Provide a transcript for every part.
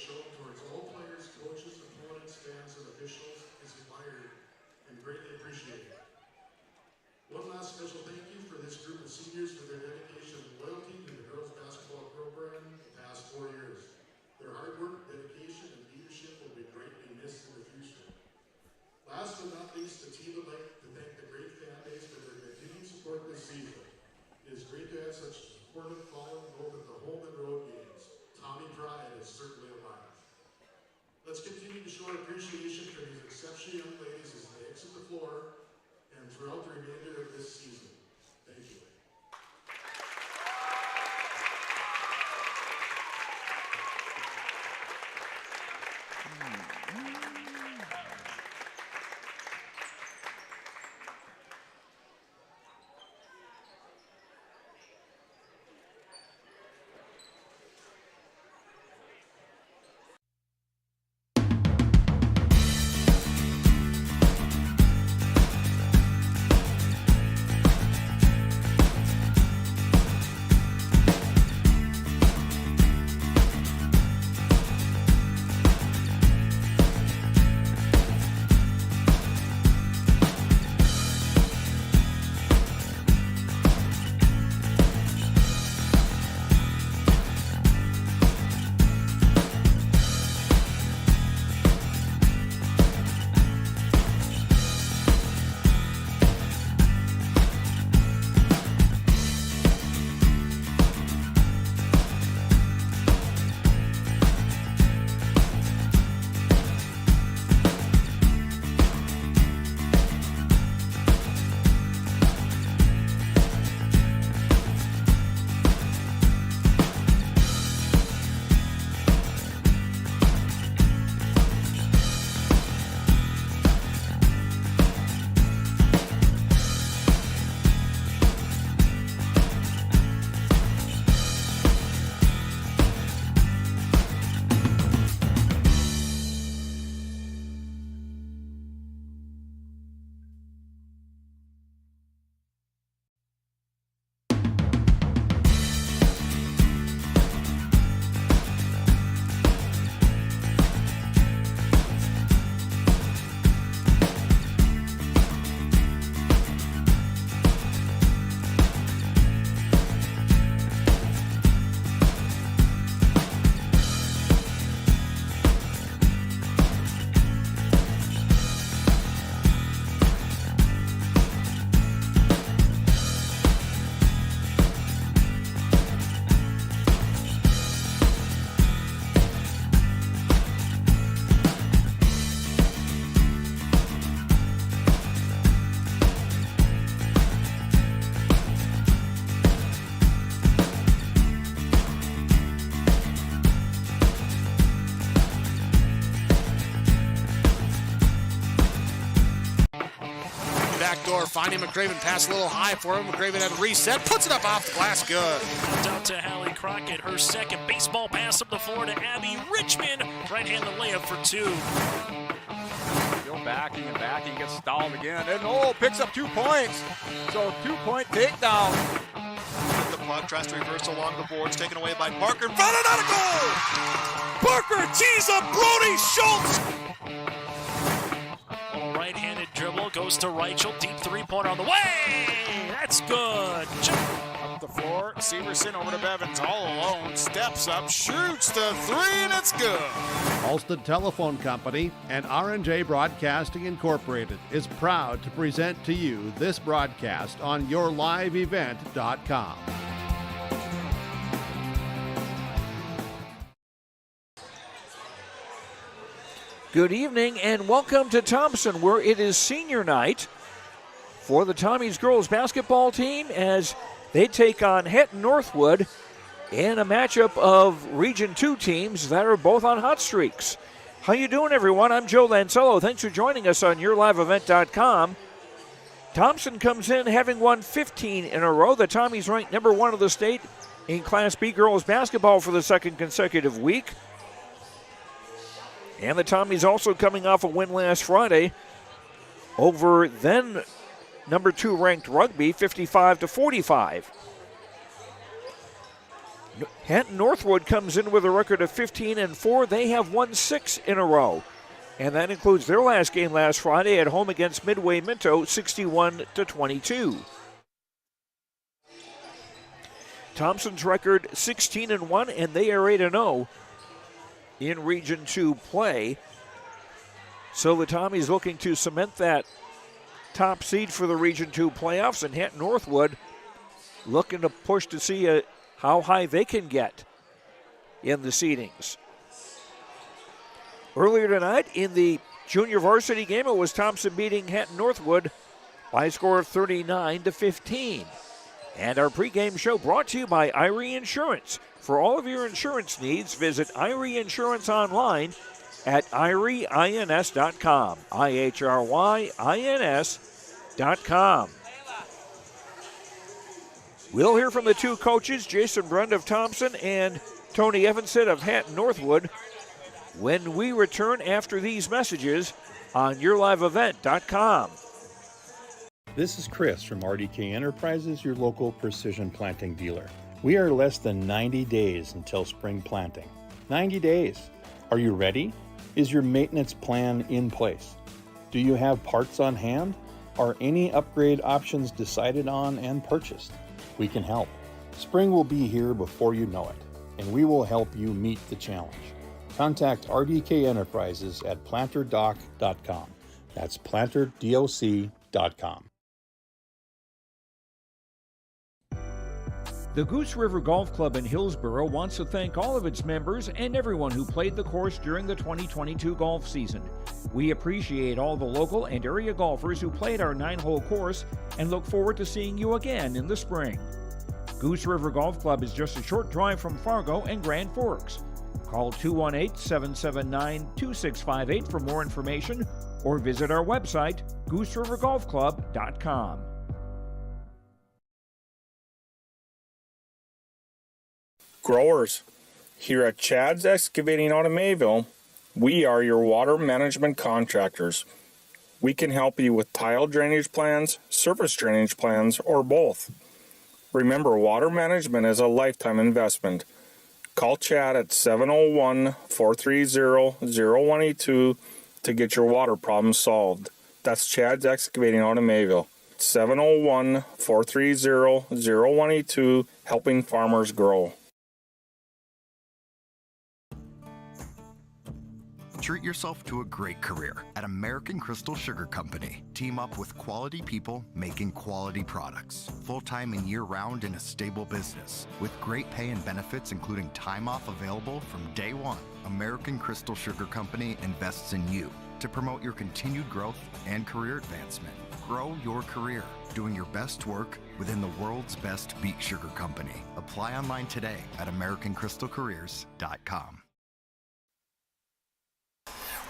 shown towards all players, coaches, opponents, fans, and officials is admired and greatly appreciated. One last special thank you for this group of seniors for their dedication and loyalty to the girls basketball program the past 4 years. Their hard work, dedication, and leadership will be greatly missed in the future. Last but not least, the team would like to thank the great fan base for their continued support this season. It is great to have such a supportive following both at the home and road games. Tommy pride is certainly alive. Let's continue to show our appreciation for these exceptional young ladies as they exit the floor and throughout the remainder of this season. Thank you. Backdoor, finding McCraven, pass a little high for him. McCraven had a reset, puts it up off the glass, good. Down to Hallie Crockett, her second baseball pass up the floor to Abby Richmond. Right-handed layup for two. Still backing and backing, gets stalled again, and picks up 2 points. So 2-point takedown. The puck tries to reverse along the boards, taken away by Parker. In front, another goal! Parker tees up Brody Schultz! Right-handed dribble, goes to Reichel, deep three-pointer on the way! That's good! Up the floor, Severson over to Bevins, all alone, steps up, shoots the three, and it's good! Ulster Telephone Company and R&J Broadcasting Incorporated is proud to present to you this broadcast on yourliveevent.com. Good evening and welcome to Thompson, where it is senior night for the Tommies girls basketball team as they take on Hatton-Northwood in a matchup of Region 2 teams that are both on hot streaks. How you doing, everyone? I'm Joe Lancello. Thanks for joining us on yourliveevent.com. Thompson comes in having won 15 in a row. The Tommies ranked number 1 of the state in Class B girls basketball for the second consecutive week. And the Tommies also coming off a win last Friday over then number 2 ranked Rugby, 55-45. Hatton-Northwood comes in with a record of 15-4. They have won 6 in a row. And that includes their last game last Friday at home against Midway Minto, 61-22. Thompson's record 16-1, and they are 8-0 in Region 2 play. So the Tommies looking to cement that top seed for the Region 2 playoffs, and Hatton-Northwood looking to push to see how high they can get in the seedings. Earlier tonight in the junior varsity game, it was Thompson beating Hatton-Northwood by a score of 39-15. And our pregame show brought to you by Irie Insurance. For all of your insurance needs, visit Irie Insurance online at IRIEINS.com. IHRYINS.com. We'll hear from the two coaches, Jason Brund of Thompson and Tony Evanson of Hatton-Northwood, when we return after these messages on YourLiveEvent.com. This is Chris from RDK Enterprises, your local precision planting dealer. We are less than 90 days until spring planting. 90 days. Are you ready? Is your maintenance plan in place? Do you have parts on hand? Are any upgrade options decided on and purchased? We can help. Spring will be here before you know it, and we will help you meet the challenge. Contact RDK Enterprises at planterdoc.com. That's planterdoc.com. The Goose River Golf Club in Hillsborough wants to thank all of its members and everyone who played the course during the 2022 golf season. We appreciate all the local and area golfers who played our 9-hole course and look forward to seeing you again in the spring. Goose River Golf Club is just a short drive from Fargo and Grand Forks. Call 218-779-2658 for more information or visit our website, gooserivergolfclub.com. Growers, here at Chad's Excavating out of Mayville, we are your water management contractors. We can help you with tile drainage plans, surface drainage plans, or both. Remember, water management is a lifetime investment. Call Chad at 701-430-0182 to get your water problems solved. That's Chad's Excavating out of Mayville. 701-430-0182, helping farmers grow. Treat yourself to a great career at American Crystal Sugar Company. Team up with quality people making quality products. Full-time and year-round in a stable business. With great pay and benefits including time off available from day one. American Crystal Sugar Company invests in you to promote your continued growth and career advancement. Grow your career, doing your best work within the world's best beet sugar company. Apply online today at AmericanCrystalCareers.com.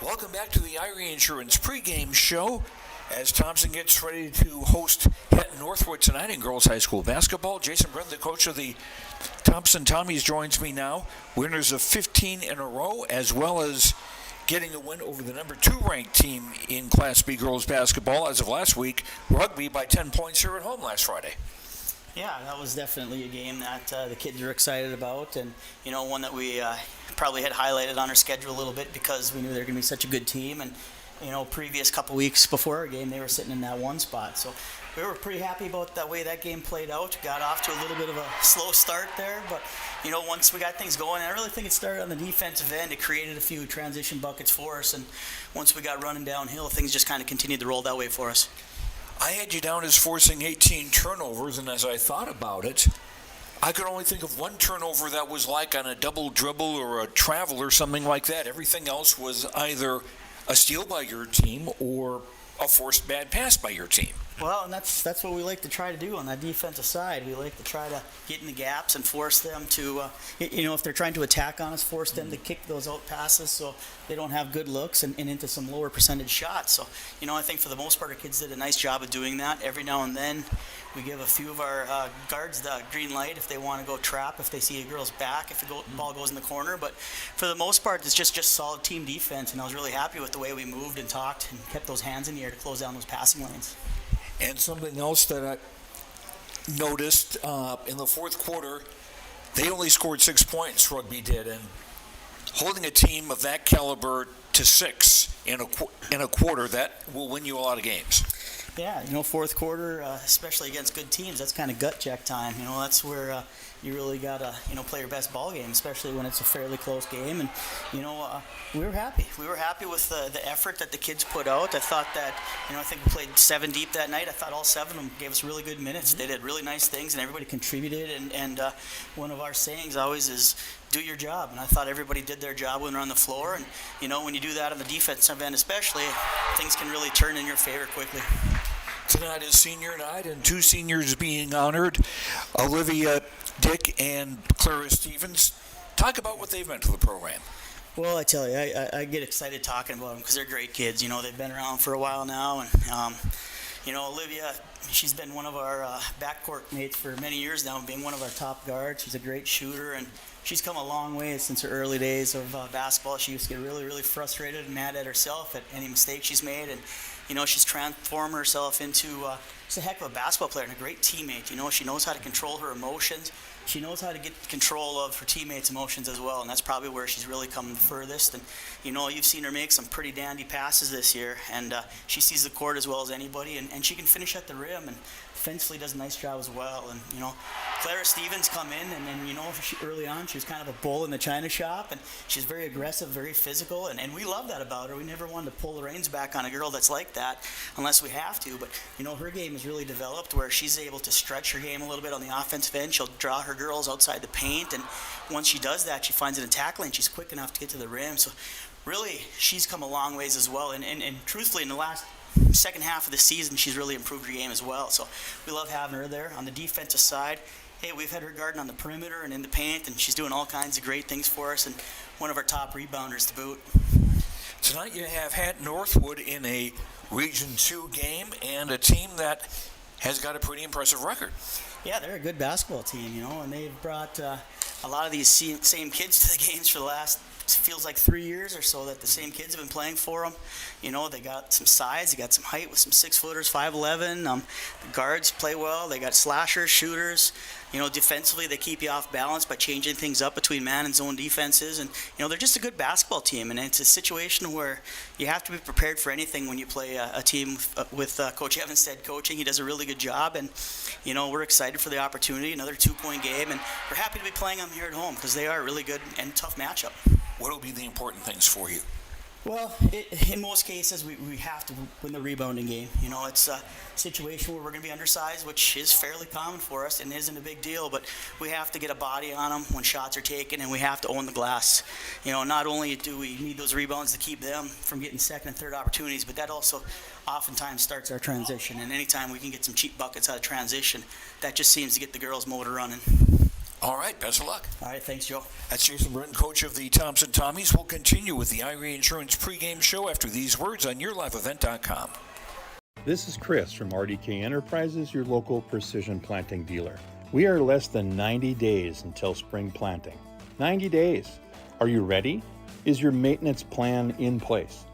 Welcome back to the Irie Insurance pregame show as Thompson gets ready to host Hatton-Northwood tonight in girls high school basketball. Jason Brund, the coach of the Thompson Tommies, joins me now. Winners of 15 in a row, as well as getting a win over the number 2 ranked team in Class B girls basketball as of last week, rugby, by 10 points here at home last Friday. Yeah, that was definitely a game that the kids are excited about, and one that we probably had highlighted on our schedule a little bit because we knew they were going to be such a good team. And previous couple weeks before our game, they were sitting in that 1 spot. So we were pretty happy about the way that game played out. Got off to a little bit of a slow start there, but once we got things going, I really think it started on the defensive end. It created a few transition buckets for us, and once we got running downhill, things just kind of continued to roll that way for us. I had you down as forcing 18 turnovers, and as I thought about it, I could only think of one turnover that was like on a double dribble or a travel or something like that. Everything else was either a steal by your team or a forced bad pass by your team. Well, and that's what we like to try to do on that defensive side. We like to try to get in the gaps and force them to, if they're trying to attack on us, force them to kick those out passes so they don't have good looks and into some lower percentage shots. So, I think for the most part, our kids did a nice job of doing that. Every now and then, we give a few of our guards the green light if they want to go trap, if they see a girl's back, if the ball goes in the corner. But for the most part, it's just solid team defense, and I was really happy with the way we moved and talked and kept those hands in the air to close down those passing lanes. And something else that I noticed in the fourth quarter, They only scored 6 points, Rugby did, and holding a team of that caliber to 6 in a quarter, that will win you a lot of games. Yeah, fourth quarter, especially against good teams, that's kind of gut check time. That's where you really got to, play your best ball game, especially when it's a fairly close game. And, we were happy. We were happy with the effort that the kids put out. I thought that, I think we played 7 deep that night. I thought all 7 of them gave us really good minutes. They did really nice things, and everybody contributed. And one of our sayings always is, do your job. And I thought everybody did their job when they're on the floor. And, when you do that on the defensive end especially, things can really turn in your favor quickly. Tonight is senior night, and 2 seniors being honored, Olivia Dick and Clara Stevens. Talk about what they've meant to the program. Well, I tell you, I get excited talking about them because they're great kids. They've been around for a while now. And, Olivia, she's been one of our backcourt mates for many years now, being one of our top guards. She's a great shooter, and she's come a long way since her early days of basketball. She used to get really, really frustrated and mad at herself at any mistake she's made. And, she's transformed herself into just a heck of a basketball player and a great teammate. She knows how to control her emotions. She knows how to get control of her teammates' emotions as well, and that's probably where she's really come the furthest. And, you've seen her make some pretty dandy passes this year, and she sees the court as well as anybody, and she can finish at the rim, and defensively does a nice job as well. And, Clara Stevens come in, and then, early on she was kind of a bull in the china shop, and she's very aggressive, very physical, and we love that about her. We never wanted to pull the reins back on a girl that's like that unless we have to, but, her game has really developed where she's able to stretch her game a little bit on the offensive end. She'll draw her girls outside the paint, and once she does that, she finds it in tackling. She's quick enough to get to the rim, so really she's come a long ways as well, and truthfully in the last second half of the season she's really improved her game as well, so we love having her there. On the defensive side, hey, we've had her guarding on the perimeter and in the paint, and she's doing all kinds of great things for us, and one of our top rebounders to boot. Tonight you have Hatton-Northwood in a Region 2 game, and a team that has got a pretty impressive record. Yeah, they're a good basketball team, and they've brought a lot of these same kids to the games for the last, feels like 3 years or so that the same kids have been playing for them. They got some size, they got some height with some 6-footers, 5'11". The guards play well, they got slashers, shooters. Defensively they keep you off balance by changing things up between man and zone defenses. And, they're just a good basketball team. And it's a situation where you have to be prepared for anything when you play a team with Coach Evanstead coaching. He does a really good job. And, we're excited for the opportunity, another 2-point game. And we're happy to be playing them here at home because they are a really good and tough matchup. What will be the important things for you? Well, in most cases, we have to win the rebounding game. It's a situation where we're going to be undersized, which is fairly common for us and isn't a big deal, but we have to get a body on them when shots are taken, and we have to own the glass. Not only do we need those rebounds to keep them from getting second and third opportunities, but that also oftentimes starts our transition, and anytime we can get some cheap buckets out of transition, that just seems to get the girls' motor running. All right, best of luck. All right, thanks, Joe. That's Jason Britton, coach of the Thompson Tommies. We'll continue with the Irie Insurance pregame show after these words on YourLiveEvent.com. This is Chris from RDK Enterprises, your local precision planting dealer. We are less than 90 days until spring planting. 90 days. Are you ready? Is your maintenance plan in place?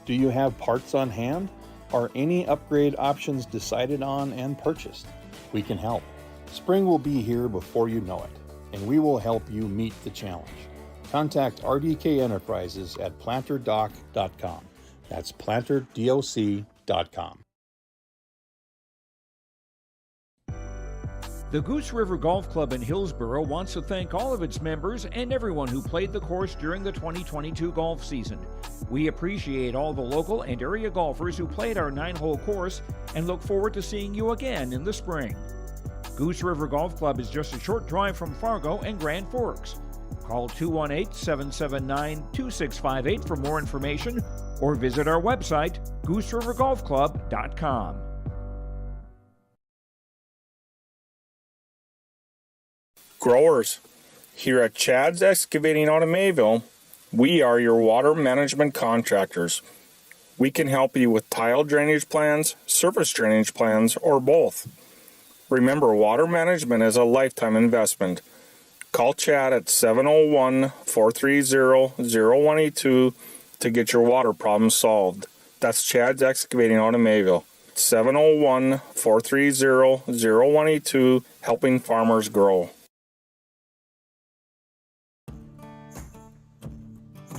Do you have parts on hand? Are any upgrade options decided on and purchased? We can help. Spring will be here before you know it, and we will help you meet the challenge. Contact RDK Enterprises at planterdoc.com. That's planterdoc.com. The Goose River Golf Club in Hillsborough wants to thank all of its members and everyone who played the course during the 2022 golf season. We appreciate all the local and area golfers who played our 9-hole course and look forward to seeing you again in the spring. Goose River Golf Club is just a short drive from Fargo and Grand Forks. Call 218-779-2658 for more information or visit our website, gooserivergolfclub.com. Growers, here at Chad's Excavating out of Mayville, we are your water management contractors. We can help you with tile drainage plans, surface drainage plans, or both. Remember, water management is a lifetime investment. Call Chad at 701-430-0182 to get your water problems solved. That's Chad's Excavating out of Mayville. 701-430-0182, helping farmers grow.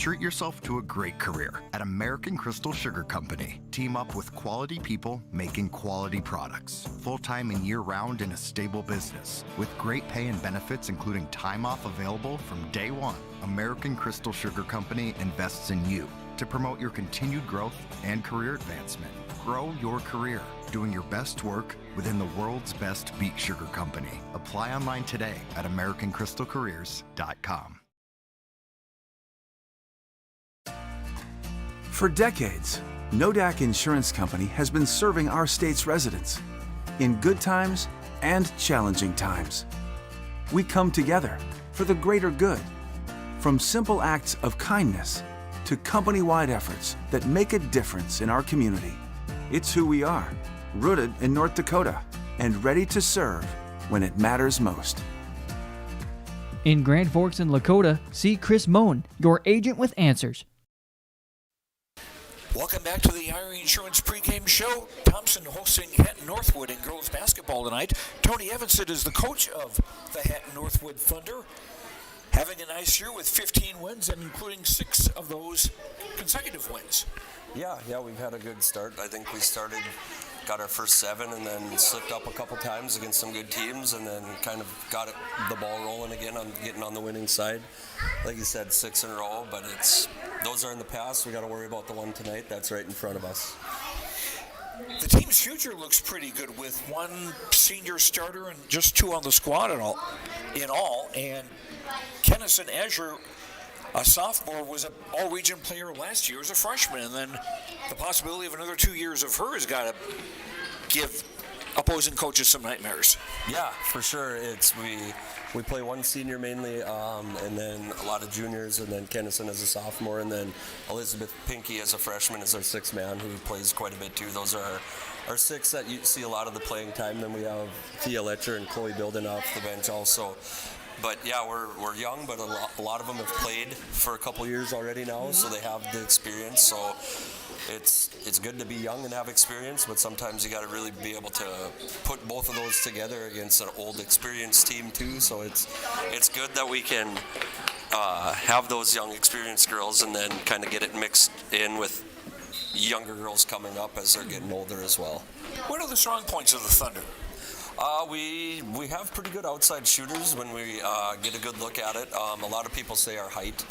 Treat yourself to a great career at American Crystal Sugar Company. Team up with quality people making quality products. Full-time and year-round in a stable business. With great pay and benefits including time off available from day one. American Crystal Sugar Company invests in you to promote your continued growth and career advancement. Grow your career, doing your best work within the world's best beet sugar company. Apply online today at AmericanCrystalCareers.com. For decades, Nodak Insurance Company has been serving our state's residents in good times and challenging times. We come together for the greater good, from simple acts of kindness to company-wide efforts that make a difference in our community. It's who we are, rooted in North Dakota and ready to serve when it matters most. In Grand Forks and Lakota, see Chris Moen, your agent with answers. Welcome back to the Ira Insurance pregame show. Thompson hosting Hatton-Northwood in girls basketball tonight. Tony Evanson is the coach of the Hatton-Northwood Thunder, having a nice year with 15 wins and including 6 of those consecutive wins. Yeah, we've had a good start. I think we got our first 7 and then slipped up a couple times against some good teams and then kind of got the ball rolling again on getting on the winning side. Like you said, 6 in a row, but those are in the past. We got to worry about the one tonight. That's right in front of us. The team's future looks pretty good with 1 senior starter and just 2 on the squad in all. And Kennison Azure, a sophomore, was an all-region player last year as a freshman, and then the possibility of another 2 years of her has got to give opposing coaches some nightmares. Yeah, for sure. We play 1 senior mainly, and then a lot of juniors, and then Kennison as a sophomore, and then Elizabeth Pinky as a freshman is our 6th man who plays quite a bit too. Those are our 6 that you see a lot of the playing time. Then we have Thea Letcher and Chloe building off the bench also. But yeah, we're young, but a lot of them have played for a couple years already now, so they have the experience. So it's good to be young and have experience, but sometimes you got to really be able to put both of those together against an old experienced team too. So it's good that we can have those young experienced girls and then kind of get it mixed in with younger girls coming up as they're getting older as well. What are the strong points of the Thunder? We have pretty good outside shooters when we get a good look at it. A lot of people say our height,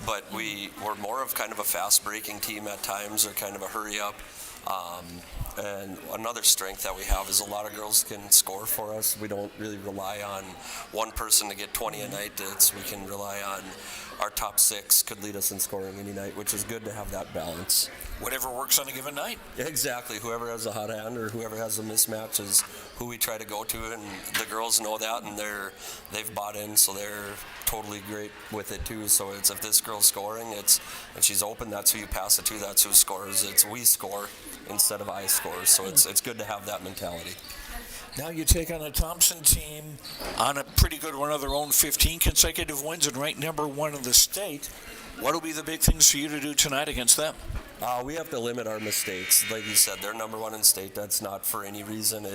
but we're more of kind of a fast-breaking team at times, or kind of a hurry-up. And another strength that we have is a lot of girls can score for us. We don't really rely on one person to get 20 a night. We can rely on our top 6 could lead us in scoring any night, which is good to have that balance. Whatever works on a given night. Exactly. Whoever has a hot hand or whoever has a mismatch is who we try to go to, and the girls know that, and they've bought in, so they're totally great with it too. So it's if this girl's scoring, and she's open, that's who you pass it to. That's who scores. It's we score instead of I score. So it's good to have that mentality. Now you take on a Thompson team on a pretty good run of their own, 15 consecutive wins and ranked number 1 in the state. What will be the big things for you to do tonight against them? We have to limit our mistakes. Like you said, they're number 1 in state. That's not for any reason.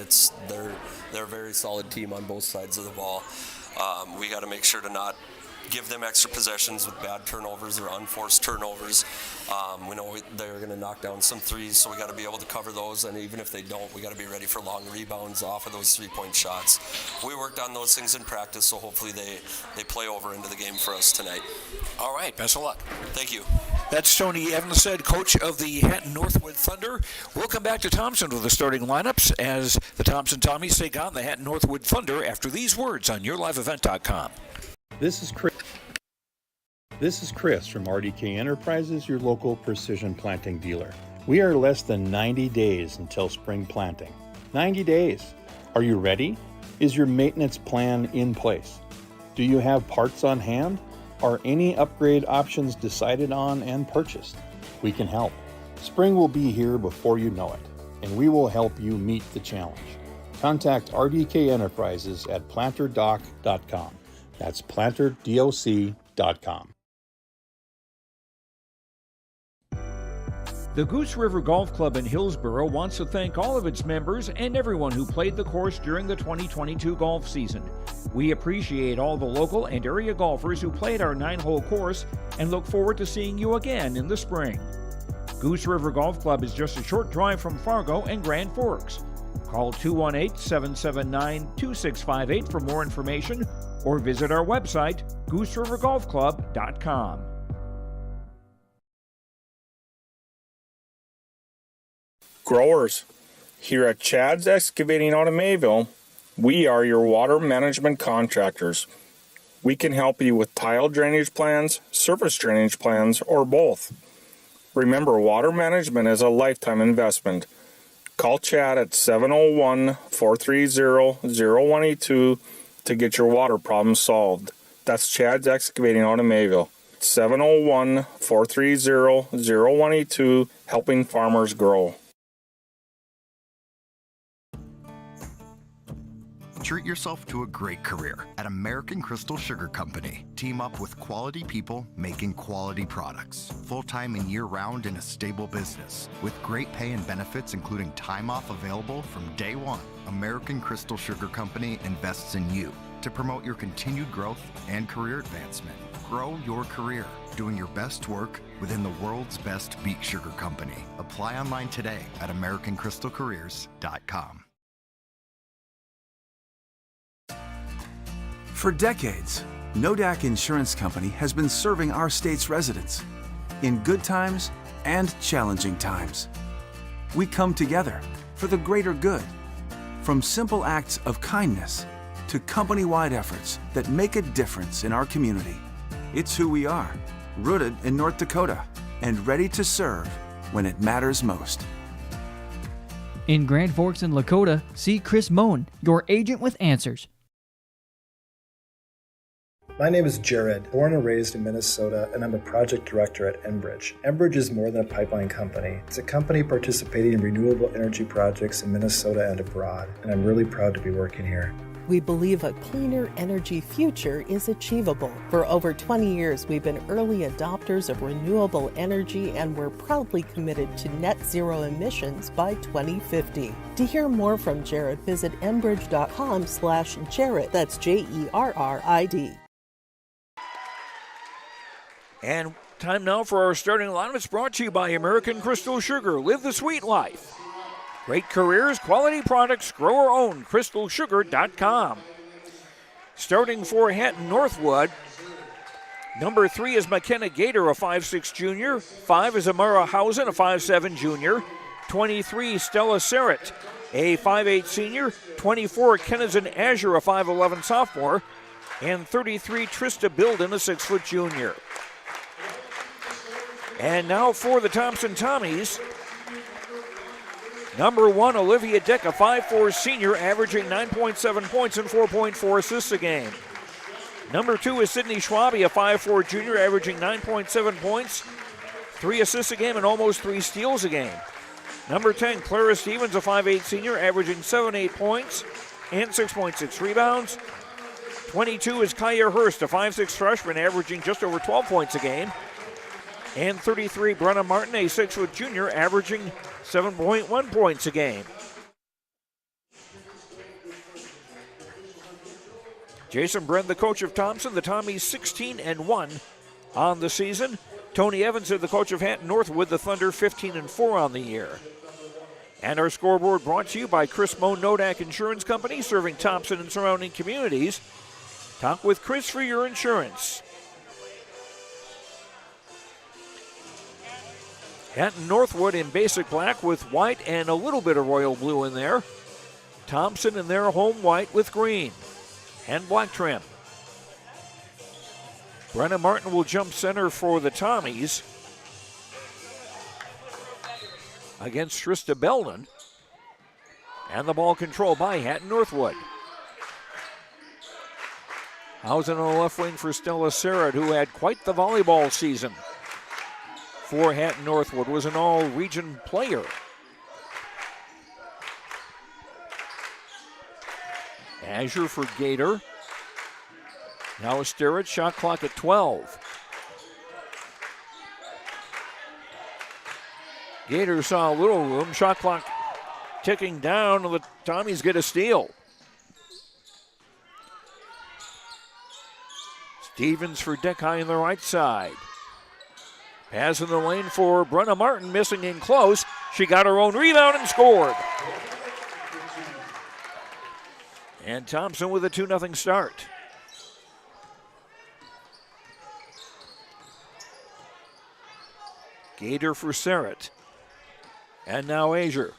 They're a very solid team on both sides of the ball. We got to make sure to not give them extra possessions with bad turnovers or unforced turnovers. We know they're going to knock down some threes, so we got to be able to cover those, and even if they don't, we got to be ready for long rebounds off of those 3-point shots. We worked on those things in practice, so hopefully they play over into the game for us tonight. All right, best of luck. Thank you. That's Tony Evanson, coach of the Hatton-Northwood Thunder. We'll come back to Thompson with the starting lineups as the Thompson Tommies take on the Hatton-Northwood Thunder after these words on YourLiveEvent.com. This is Chris from RDK Enterprises, your local precision planting dealer. We are less than 90 days until spring planting. 90 days. Are you ready? Is your maintenance plan in place? Do you have parts on hand? Are any upgrade options decided on and purchased? We can help. Spring will be here before you know it, and we will help you meet the challenge. Contact RDK Enterprises at planterdoc.com. That's planterdoc.com. The Goose River Golf Club in Hillsboro wants to thank all of its members and everyone who played the course during the 2022 golf season. We appreciate all the local and area golfers who played our 9-hole course and look forward to seeing you again in the spring. Goose River Golf Club is just a short drive from Fargo and Grand Forks. Call 218-779-2658 for more information or visit our website, gooserivergolfclub.com. Growers, here at Chad's Excavating out of Mayville, we are your water management contractors. We can help you with tile drainage plans, surface drainage plans, or both. Remember, water management is a lifetime investment. Call Chad at 701-430-0182 to get your water problems solved. That's Chad's Excavating out of Mayville. 701-430-0182, helping farmers grow. Treat yourself to a great career at American Crystal Sugar Company. Team up with quality people making quality products. Full-time and year-round in a stable business. With great pay and benefits including time off available from day one. American Crystal Sugar Company invests in you to promote your continued growth and career advancement. Grow your career doing your best work within the world's best beet sugar company. Apply online today at AmericanCrystalCareers.com. For decades, Nodak Insurance Company has been serving our state's residents in good times and challenging times. We come together for the greater good, from simple acts of kindness to company-wide efforts that make a difference in our community. It's who we are, rooted in North Dakota and ready to serve when it matters most. In Grand Forks and Lakota, see Chris Moen, your agent with answers. My name is Jared, born and raised in Minnesota, and I'm a project director at Enbridge. Enbridge is more than a pipeline company. It's a company participating in renewable energy projects in Minnesota and abroad, and I'm really proud to be working here. We believe a cleaner energy future is achievable. For over 20 years, we've been early adopters of renewable energy, and we're proudly committed to net zero emissions by 2050. To hear more from Jared, visit enbridge.com/Jared. That's JERRID. And time now for our starting lineup. It's brought to you by American Crystal Sugar. Live the sweet life. Great careers, quality products, grower owned, crystalsugar.com. Starting for Hatton-Northwood, number 3 is McKenna Gator, a 5'6 junior. 5 is Amara Hausen, a 5'7 junior. 23, Stella Serrett, a 5'8 senior. 24, Kennison Azure, a 5'11 sophomore. And 33, Trista Bilden, a 6' junior. And now for the Thompson Tommies. Number 1, Olivia Dick, a 5'4 senior, averaging 9.7 points and 4.4 assists a game. Number 2 is Sydney Schwabe, a 5'4 junior, averaging 9.7 points, 3 assists a game, and almost 3 steals a game. Number 10, Clara Stevens, a 5'8 senior, averaging 7.8 points and 6.6 rebounds. 22 is Kaya Hurst, a 5'6 freshman, averaging just over 12 points a game. And 33, Brenna Martin, a 6' junior, averaging 7.1 points a game. Jason Brent, the coach of Thompson, the Tommies 16-1 on the season. Tony Evans, the coach of Hatton-Northwood, the Thunder 15-4 on the year. And our scoreboard brought to you by Chris Moen Nodak Insurance Company, serving Thompson and surrounding communities. Talk with Chris for your insurance. Hatton-Northwood in basic black with white and a little bit of royal blue in there. Thompson in their home white with green and black trim. Brenna Martin will jump center for the Tommies against Trista Belden. And the ball controlled by Hatton-Northwood. Hausen on the left wing for Stella Serrett, who had quite the volleyball season for Hatton-Northwood, was an all-region player. Azure for Gator. Now a Sterrett, shot clock at 12. Gator saw a little room. Shot clock ticking down. The Tommies get a steal. Stevens for Dick high on the right side. Pass in the lane for Brenna Martin, missing in close. She got her own rebound and scored. And Thompson with a 2-0 start. Gator for Serrett. And now Azier.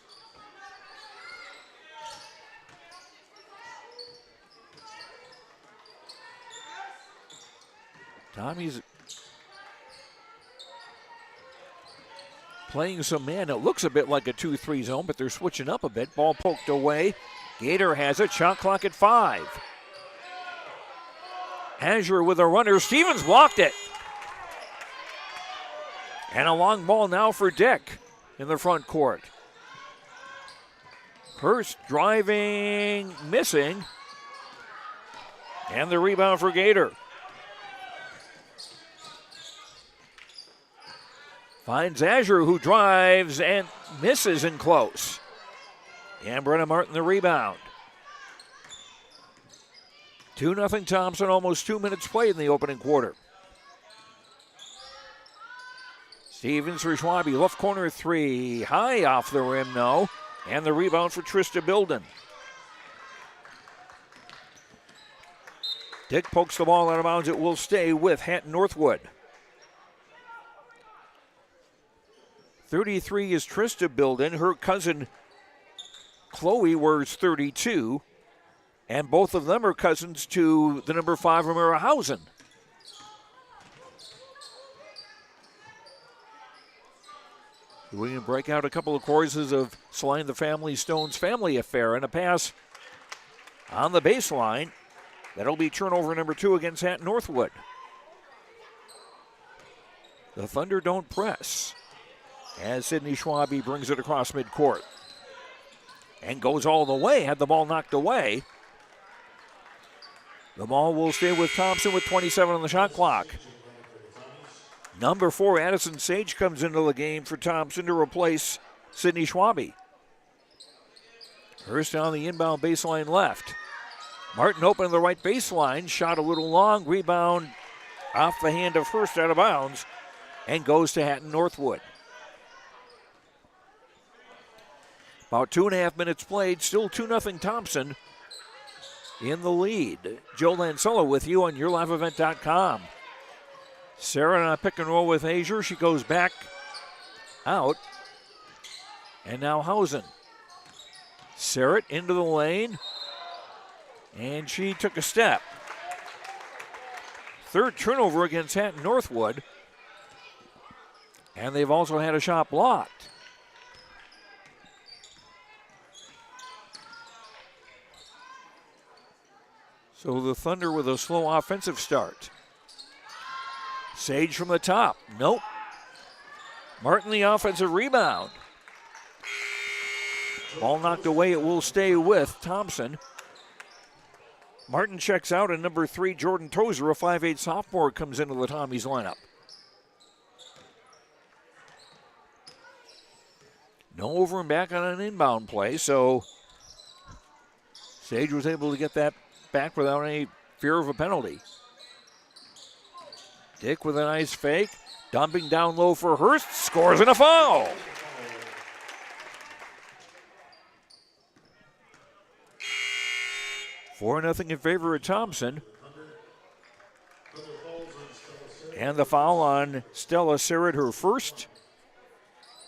Tommy's playing some man. It looks a bit like a 2-3 zone, but they're switching up a bit. Ball poked away. Gator has it. Shot clock at 5. Azier with a runner. Stevens blocked it. And a long ball now for Dick in the front court. Hurst driving, missing. And the rebound for Gator. Finds Azier, who drives and misses in close. And Brenna Martin the rebound. 2-0 Thompson, almost 2 minutes played in the opening quarter. Stevens for Schwabe, left corner 3, high off the rim, no. And the rebound for Trista Bilden. Dick pokes the ball out of bounds. It will stay with Hatton-Northwood. 33 is Trista Bilden. Her cousin Chloe wears 32. And both of them are cousins to the number 5 Ramira Hausen. We can break out a couple of choruses of Slime the Family Stone's Family Affair, and a pass on the baseline. That'll be turnover number 2 against Hatton-Northwood. The Thunder don't press as Sydney Schwabe brings it across midcourt. And goes all the way, had the ball knocked away. The ball will stay with Thompson with 27 on the shot clock. Number 4, Addison Sage, comes into the game for Thompson to replace Sydney Schwabe. Hurst on the inbound baseline left. Martin open the right baseline, shot a little long, rebound off the hand of Hurst out of bounds, and goes to Hatton-Northwood. About 2.5 minutes played, still 2-0 Thompson in the lead. Joe Lansella with you on YourLiveEvent.com. Sarah on a pick and roll with Azier. She goes back out. And now Hausen. Serrett into the lane. And she took a step. Third turnover against Hatton-Northwood. And they've also had a shot blocked. So the Thunder with a slow offensive start. Sage from the top. Nope. Martin the offensive rebound. Ball knocked away. It will stay with Thompson. Martin checks out, and number 3, Jordan Tozer, a 5'8 sophomore, comes into the Tommies lineup. No over and back on an inbound play, so Sage was able to get that back without any fear of a penalty. Dick with a nice fake. Dumping down low for Hurst. Scores and a foul. Four 4-0 in favor of Thompson. And the foul on Stella Serrett, her first.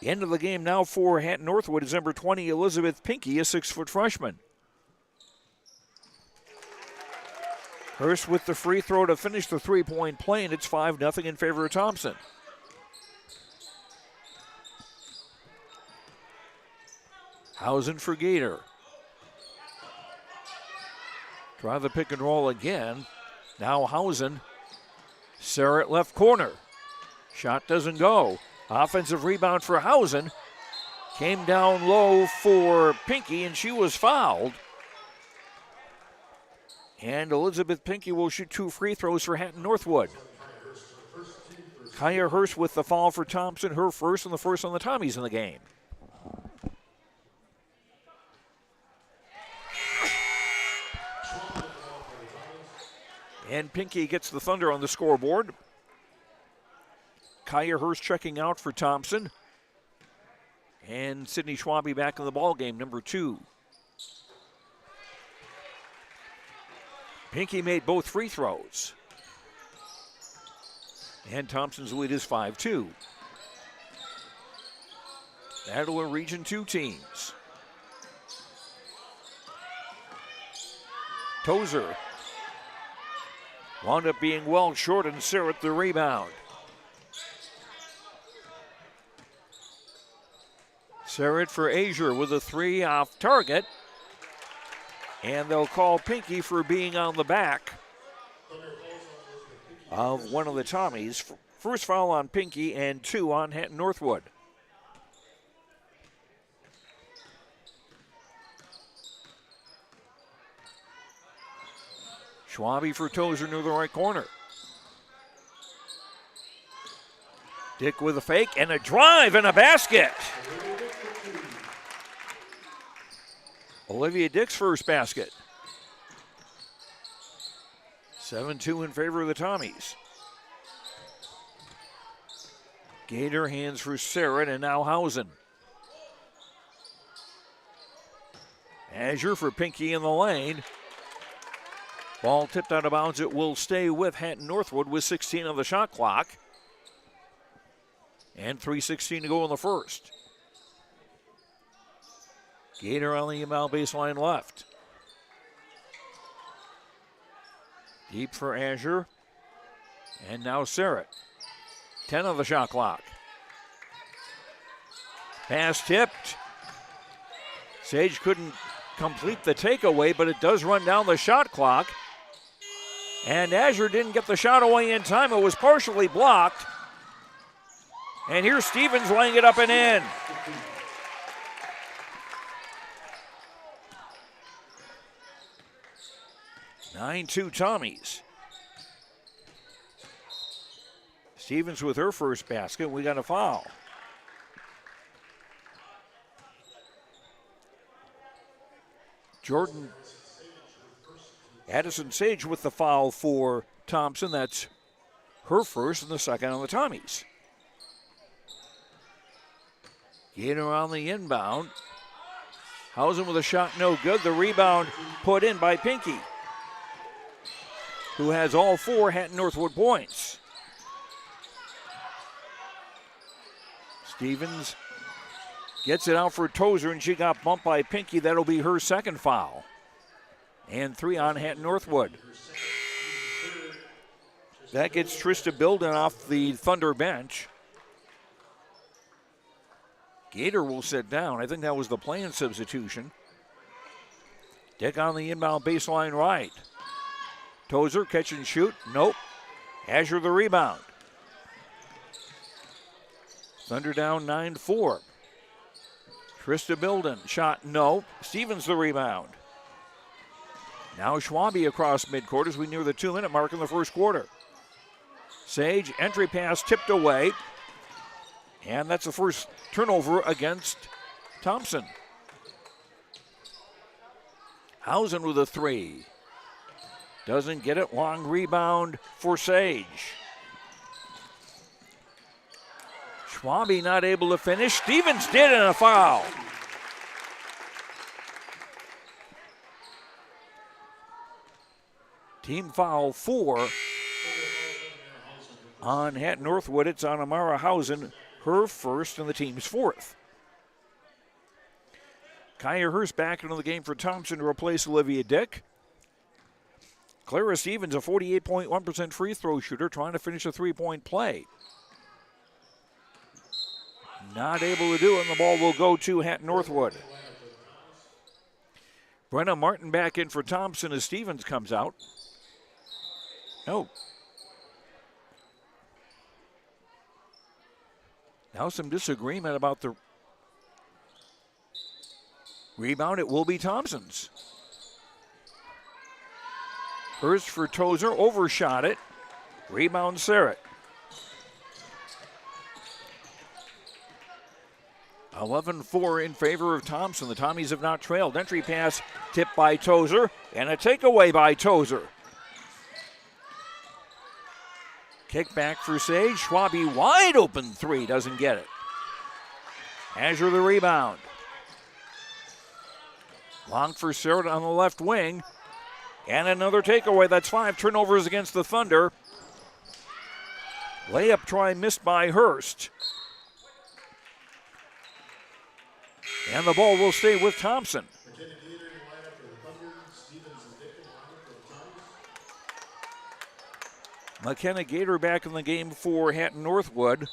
End of the game now for Hatton-Northwood is number 20, Elizabeth Pinky, a 6-foot freshman. Hurst with the free throw to finish the three-point play, and it's 5-0 in favor of Thompson. Hausen for Gator. Try the pick and roll again. Now Hausen. Serrett left corner. Shot doesn't go. Offensive rebound for Hausen. Came down low for Pinky, and she was fouled. And Elizabeth Pinky will shoot 2 free throws for Hatton-Northwood. Kaya Hurst with the foul for Thompson, her first and the first on the Tommies in the game. And Pinky gets the Thunder on the scoreboard. Kaya Hurst checking out for Thompson. And Sydney Schwabe back in the ball game, number 2. Pinky made both free throws. And Thompson's lead is 5-2. Battle of Region 2 teams. Tozer wound up being well short, and Surratt the rebound. Surratt for Azure with a 3 off target. And they'll call Pinky for being on the back of one of the Tommies. First foul on Pinky and 2 on Hatton-Northwood. Schwabe for Tozer near the right corner. Dick with a fake and a drive and a basket. Olivia Dick's first basket. 7-2 in favor of the Tommies. Gator hands for Surratt and now Hausen. Azure for Pinky in the lane. Ball tipped out of bounds. It will stay with Hatton-Northwood with 16 on the shot clock. And 3:16 to go in the first. Gator on the inbound baseline left. Deep for Azure. And now Surratt. 10 on the shot clock. Pass tipped. Sage couldn't complete the takeaway, but it does run down the shot clock. And Azure didn't get the shot away in time. It was partially blocked. And here's Stevens laying it up and in. (9-2) Tommies. Stevens with her first basket. We got a foul. Jordan Addison Sage with the foul for Thompson. That's her first and the second on the Tommies. Gator on the inbound. Hausen with a shot, no good. The rebound put in by Pinky, who has all 4 Hatton-Northwood points. Stevens gets it out for Tozer, and she got bumped by Pinky. That'll be her second foul. And 3 on Hatton-Northwood. That gets Trista Bilden off the Thunder bench. Gator will sit down. I think that was the planned substitution. Dick on the inbound baseline right. Tozer, catch and shoot. Nope. Azure the rebound. Thunder down 9-4. Trista Bilden, shot, no. Stevens the rebound. Now Schwabe across midcourt as we near the 2-minute mark in the first quarter. Sage, entry pass tipped away. And that's the first turnover against Thompson. Hausen with a 3. Doesn't get it. Long rebound for Sage. Schwabe not able to finish. Stevens did, and a foul. Team foul 4 on Hatton-Northwood. It's on Amara Hausen, her first and the team's 4th. Kaya Hurst back into the game for Thompson to replace Olivia Dick. Clara Stevens, a 48.1% free throw shooter, trying to finish a 3-point play. Not able to do it, and the ball will go to Hatton-Northwood. Brenna Martin back in for Thompson as Stevens comes out. No. Now some disagreement about the rebound. It will be Thompson's. Hurst for Tozer, overshot it. Rebound Surratt. 11-4 in favor of Thompson. The Tommies have not trailed. Entry pass tipped by Tozer, and a takeaway by Tozer. Kick back for Sage. Schwabe wide open three, doesn't get it. Azure the rebound. Long for Sarah on the left wing. And another takeaway. That's 5 turnovers against the Thunder. Layup try missed by Hurst. And the ball will stay with Thompson. McKenna Gator back in the game for Hatton-Northwood.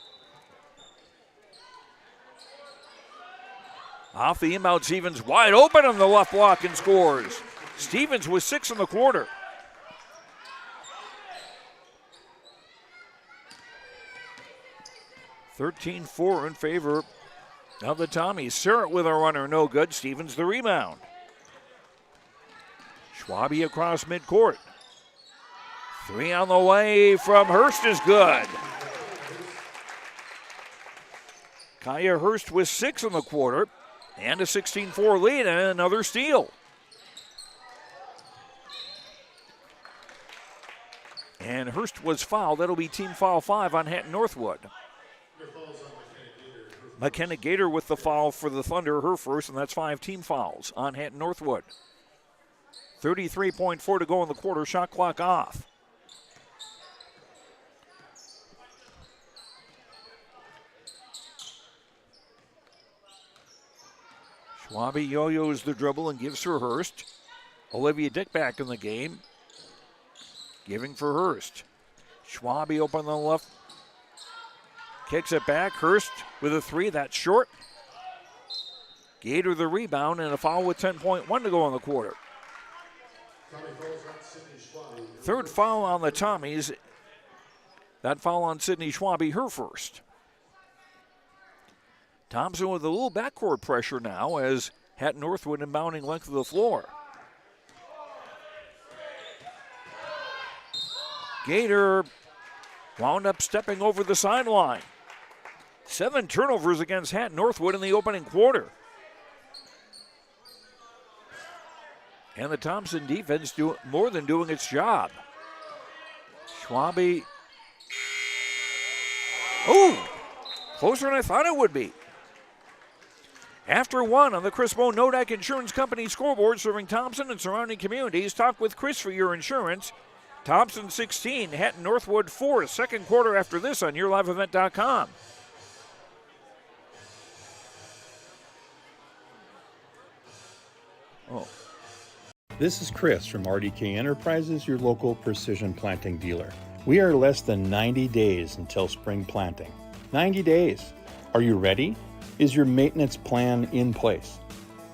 Off the inbound, Stevens wide open on the left block and scores. Stevens with 6 in the quarter. (13-4) in favor of the Tommies. Surratt with a runner, no good. Stevens the rebound. Schwabe across midcourt. 3 on the way from Hurst is good. Kaya Hurst with 6 in the quarter and a 16-4 lead and another steal. And Hurst was fouled. That'll be team foul 5 on Hatton-Northwood. McKenna Gator with the foul for the Thunder, her first, and that's 5 team fouls on Hatton-Northwood. 33.4 to go in the quarter, shot clock off. Schwabe yo-yos the dribble and gives for Hurst. Olivia Dick back in the game, giving for Hurst. Schwabe open on the left. Kicks it back. Hurst with a 3. That's short. Gator the rebound and a foul with 10.1 to go in the quarter. Third foul on the Tommies. That foul on Sydney Schwabe, her first. Thompson with a little backcourt pressure now as Hatton-Northwood inbounding length of the floor. Gator wound up stepping over the sideline. 7 turnovers against Hatton-Northwood in the opening quarter. And the Thompson defense more than doing its job. Schwabe. Oh, closer than I thought it would be. After 1 on the Chris Moe Nodak Insurance Company scoreboard, serving Thompson and surrounding communities. Talk with Chris for your insurance. Thompson 16, Hatton-Northwood 4. Second quarter after this on YourLiveEvent.com. This is Chris from RDK Enterprises, your local precision planting dealer. We are less than 90 days until spring planting. 90 days. Are you ready? Is your maintenance plan in place?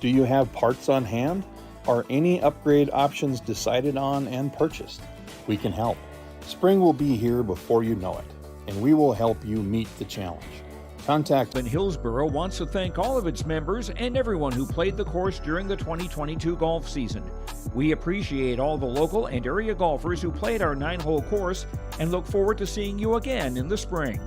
Do you have parts on hand? Are any upgrade options decided on and purchased? We can help. Spring will be here before you know it, and we will help you meet the challenge. Contact Hillsborough wants to thank all of its members and everyone who played the course during the 2022 golf season. We appreciate all the local and area golfers who played our 9-hole course and look forward to seeing you again in the spring.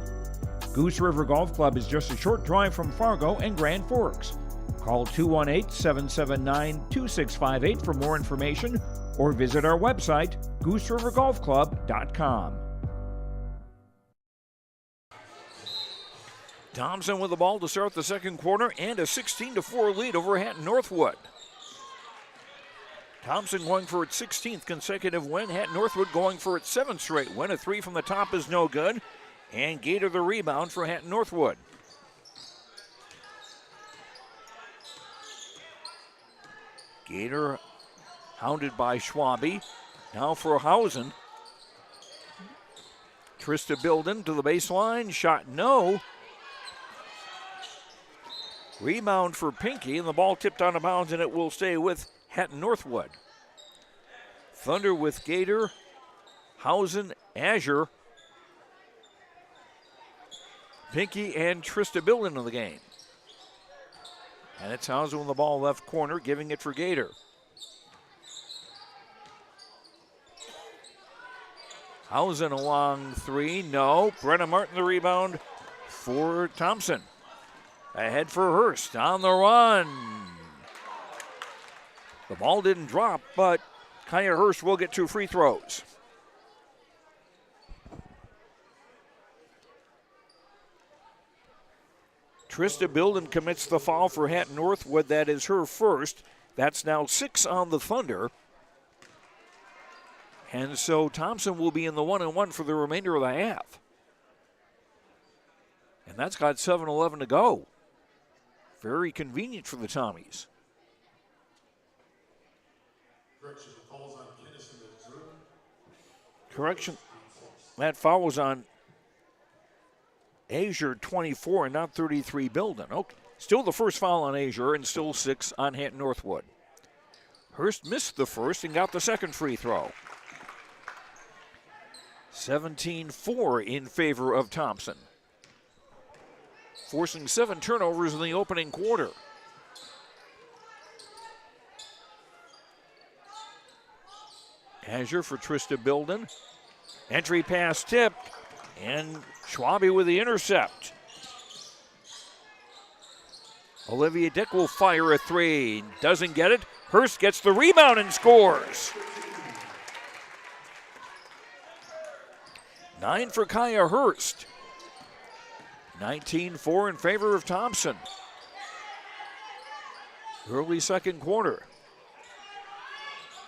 Goose River Golf Club is just a short drive from Fargo and Grand Forks. Call 218-779-2658 for more information or visit our website, gooserivergolfclub.com. Thompson with the ball to start the second quarter and a 16-4 lead over Hatton-Northwood. Thompson going for its 16th consecutive win. Hatton-Northwood going for its 7th straight win. A 3 from the top is no good. And Gator the rebound for Hatton-Northwood. Gator hounded by Schwabe. Now for Hausen. Trista Bilden to the baseline. Shot no. Rebound for Pinky, and the ball tipped out of bounds, and it will stay with Hatton-Northwood. Thunder with Gator, Hausen, Azure, Pinky, and Trista Bilden in the game. And it's Hausen with the ball left corner, giving it for Gator. Hausen along 3, no. Brenna Martin the rebound for Thompson. Ahead for Hurst on the run. The ball didn't drop, but Kaya Hurst will get 2 free throws. Trista Bilden commits the foul for Hatton-Northwood. That is her first. That's now 6 on the Thunder. And so Thompson will be in the 1-and-1 for the remainder of the half. And that's got 7:11 to go. Very convenient for the Tommies. Correction. That foul was on Azure 24 and not 33 Bilden. Okay. Still the first foul on Azure and still 6 on Hatton-Northwood. Hurst missed the first and got the second free throw. 17-4 in favor of Thompson. Forcing 7 turnovers in the opening quarter. Azure for Trista Bilden. Entry pass tipped, and Schwabe with the intercept. Olivia Dick will fire a 3. Doesn't get it. Hurst gets the rebound and scores. 9 for Kaya Hurst. 19-4 in favor of Thompson. Early second quarter.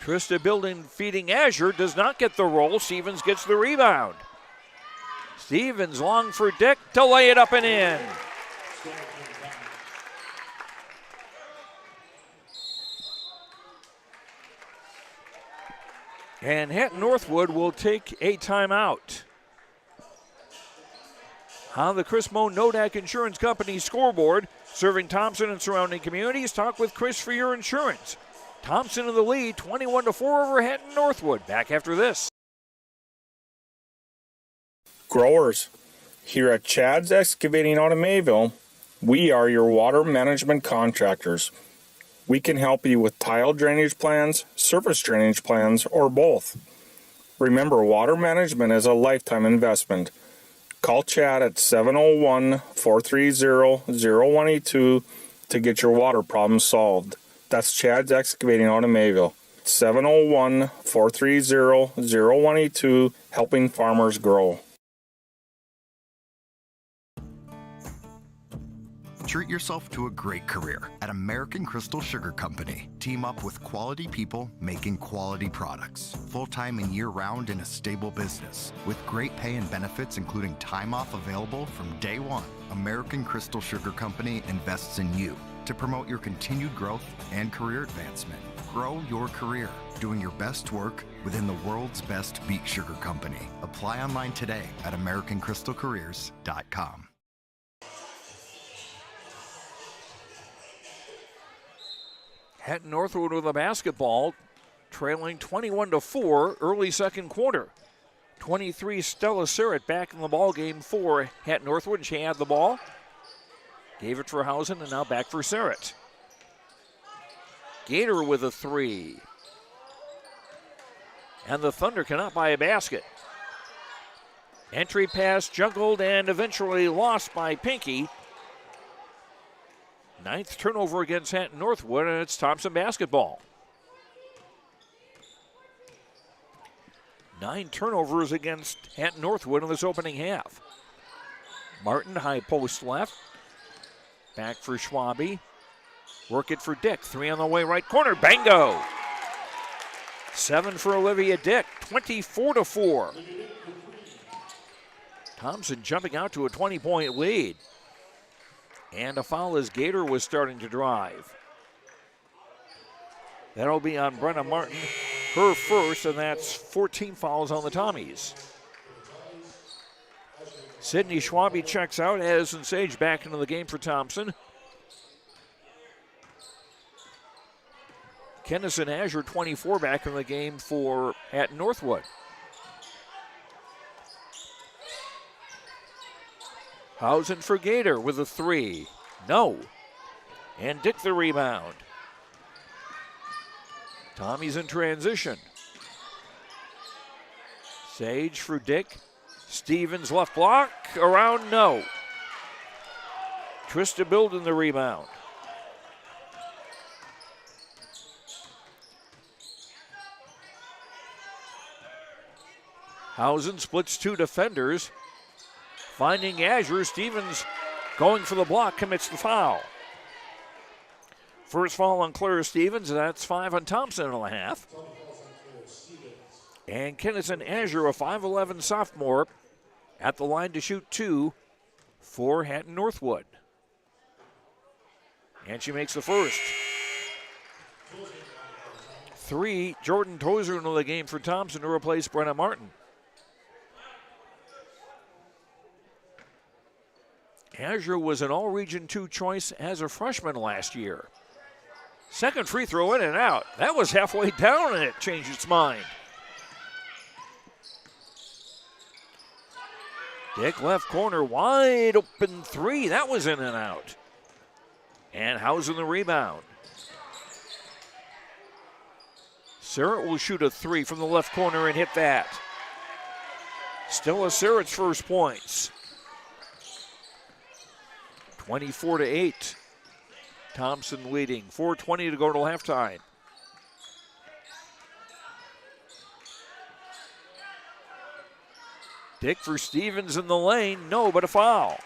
Trista Bilden feeding Azure, does not get the roll. Stevens gets the rebound. Stevens long for Dick to lay it up and in. And Hatton-Northwood will take a timeout. On the Chris Moe Nodak Insurance Company scoreboard, serving Thompson and surrounding communities, talk with Chris for your insurance. Thompson in the lead, 21-4 over Hatton-Northwood. Back after this. Growers, here at Chad's Excavating out of Mayville, we are your water management contractors. We can help you with tile drainage plans, surface drainage plans, or both. Remember, water management is a lifetime investment. Call Chad at 701-430-0182 to get your water problems solved. That's Chad's Excavating out of Mayville. 701-430-0182, helping farmers grow. Treat yourself to a great career at American Crystal Sugar Company. Team up with quality people making quality products. Full-time and year-round in a stable business. With great pay and benefits including time off available from day one. American Crystal Sugar Company invests in you to promote your continued growth and career advancement. Grow your career, doing your best work within the world's best beet sugar company. Apply online today at AmericanCrystalCareers.com. Hatton-Northwood with a basketball, trailing 21-4 early second quarter. 23 Stella Surratt back in the ball game for Hatton-Northwood. She had the ball, gave it for Hausen, and now back for Surratt. Gator with a 3. And the Thunder cannot buy a basket. Entry pass juggled and eventually lost by Pinky. 9th turnover against Hatton-Northwood, and it's Thompson basketball. 9 turnovers against Hatton-Northwood in this opening half. Martin, high post left. Back for Schwabe. Work it for Dick. 3 on the way, right corner. Bango! 7 for Olivia Dick. 24-4. Thompson jumping out to a 20-point lead. And a foul as Gator was starting to drive. That'll be on Brenna Martin, her first, and that's 14 fouls on the Tommies. Sydney Schwabe checks out. Addison Sage back into the game for Thompson. Kennison Azure, 24, back in the game for Hatton-Northwood. Hausen for Gator with a 3. No. And Dick the rebound. Tommy's in transition. Sage for Dick. Stevens left block. Around, no. Trista Bilden the rebound. Hausen splits two defenders. Finding Azure, Stevens going for the block, commits the foul. First foul on Clara Stevens, that's 5 on Thompson and a half. And Kennison Azure, a 5'11 sophomore, at the line to shoot 2 for Hatton-Northwood. And she makes the first. 3, Jordan Tozer into the game for Thompson to replace Brenna Martin. Azure was an All-Region 2 choice as a freshman last year. Second free throw in and out. That was halfway down and it changed its mind. Dick left corner, wide open 3. That was in and out. And Hausen the rebound. Surratt will shoot a 3 from the left corner and hit that. Stella Surratt's first points. 24-8. Thompson leading. 4:20 to go till halftime. Dick for Stevens in the lane. No, but a foul.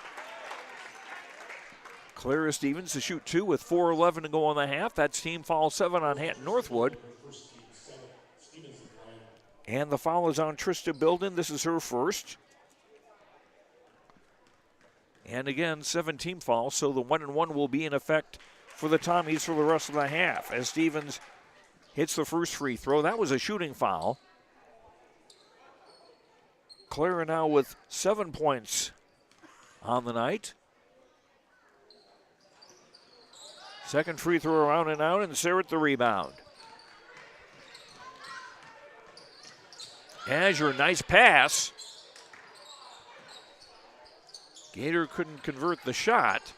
Clara Stevens to shoot 2 with 4:11 to go on the half. That's team foul 7 on Hatton-Northwood. And the foul is on Trista Bilden. This is her first. And again, 7 team fouls, so the 1-and-1 will be in effect for the Tommies for the rest of the half. As Stevens hits the first free throw, that was a shooting foul. Clara now with 7 points on the night. Second free throw around and out, and Surratt the rebound. Azure, nice pass. Gator couldn't convert the shot.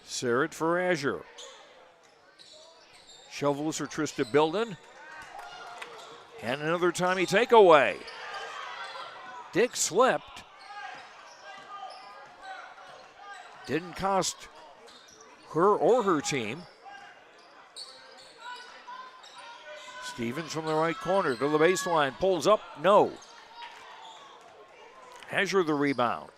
Surratt for Azure. Shovels for Trista Bilden. And another Tommy takeaway. Dick slipped. Didn't cost her or her team. Stevens from the right corner to the baseline, pulls up, no. Azure the rebound.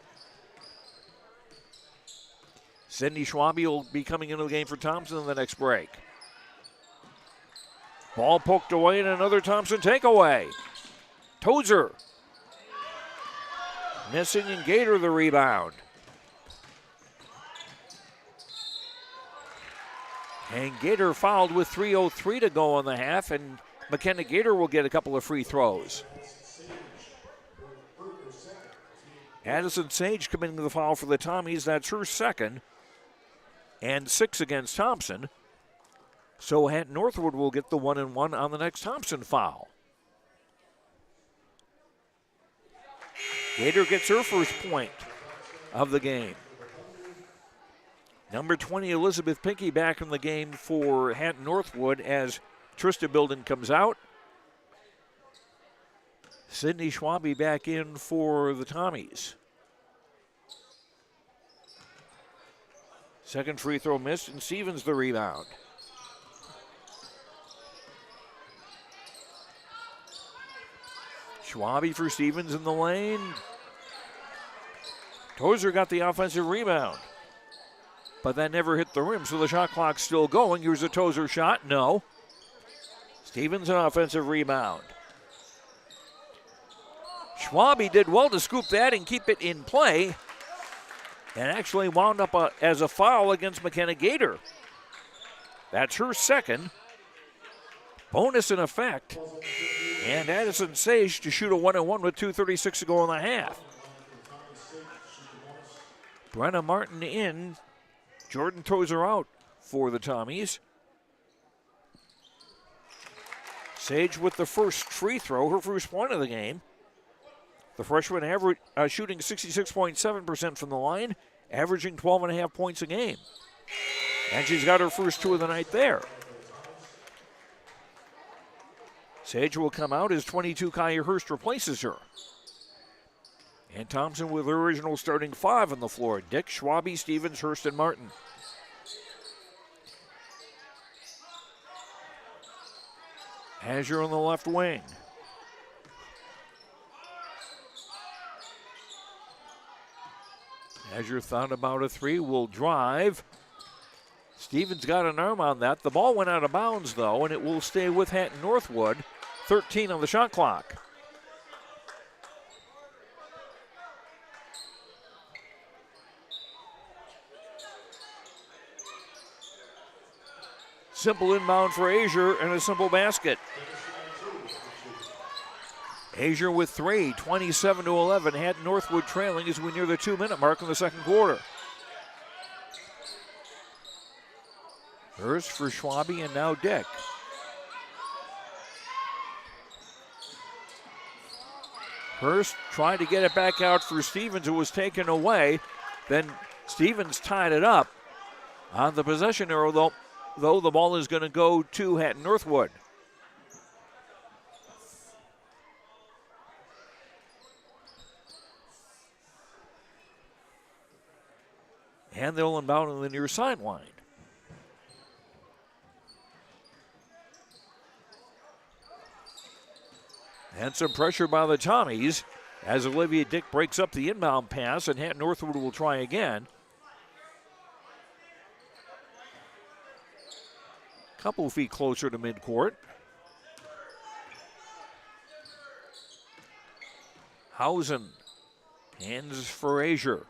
Sydney Schwabe will be coming into the game for Thompson in the next break. Ball poked away and another Thompson takeaway. Tozer. Missing and Gator the rebound. And Gator fouled with 3:03 to go on the half, and McKenna Gator will get a couple of free throws. Addison Sage committing the foul for the Tommies. That's her second. And 6 against Thompson. So Hatton-Northwood will get the 1-and-1 on the next Thompson foul. Gator gets her first point of the game. Number 20, Elizabeth Pinckey, back in the game for Hatton-Northwood as Trista Bilden comes out. Sydney Schwabe back in for the Tommies. Second free throw missed, and Stevens the rebound. Schwabe for Stevens in the lane. Tozer got the offensive rebound, but that never hit the rim, so the shot clock's still going. Here's a Tozer shot, no. Stevens an offensive rebound. Schwabe did well to scoop that and keep it in play, and actually wound up as a foul against McKenna Gator. That's her second. Bonus in effect. And Addison Sage to shoot a 1-and-1 with 2:36 to go in the half. Brenna Martin in. Jordan Tozer out for the Tommies. Sage with the first free throw, her first point of the game. The freshman shooting 66.7% from the line, averaging 12.5 points a game. And she's got her first 2 of the night there. Sage will come out as 22 Kaya Hurst replaces her. And Thompson with her original starting 5 on the floor. Dick, Schwabe, Stevens, Hurst, and Martin. Azure on the left wing. Azure thought about a 3, will drive. Stevens got an arm on that. The ball went out of bounds, though, and it will stay with Hatton-Northwood. 13 on the shot clock. Simple inbound for Azure and a simple basket. Azure with 3, 27-11. Hatton-Northwood trailing as we near the 2-minute mark in the second quarter. Hurst for Schwabe and now Dick. Hurst tried to get it back out for Stevens. It was taken away. Then Stevens tied it up. On the possession arrow, though the ball is going to go to Hatton-Northwood. And they'll inbound on the near sideline. And some pressure by the Tommies as Olivia Dick breaks up the inbound pass, and Hatton-Northwood will try again. Couple feet closer to midcourt. Hausen, hands for Azure.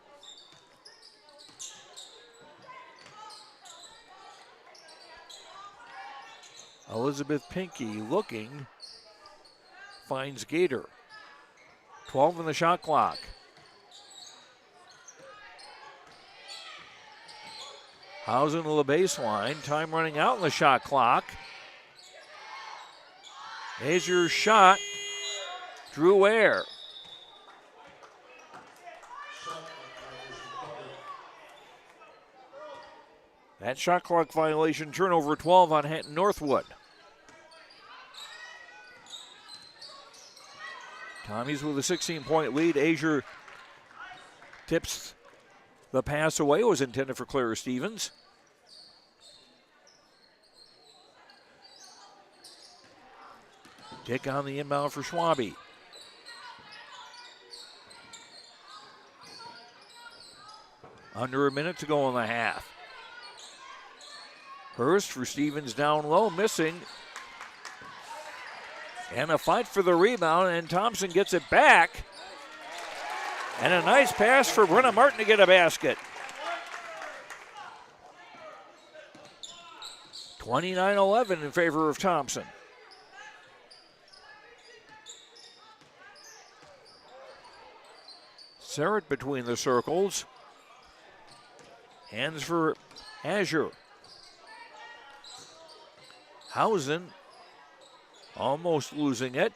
Elizabeth Pinkey looking, finds Gator. 12 on the shot clock. Hausen to the baseline, time running out in the shot clock. Azure's shot, drew air. That shot clock violation, turnover 12 on Hatton-Northwood. Tommies with a 16-point lead. Azure tips the pass away. It was intended for Clara Stevens. Dick on the inbound for Schwabe. Under a minute to go in the half. Hurst for Stevens down low, missing. And a fight for the rebound, and Thompson gets it back. And a nice pass for Brenna Martin to get a basket. 29-11 in favor of Thompson. Serrett between the circles. Hands for Azure. Hausen almost losing it.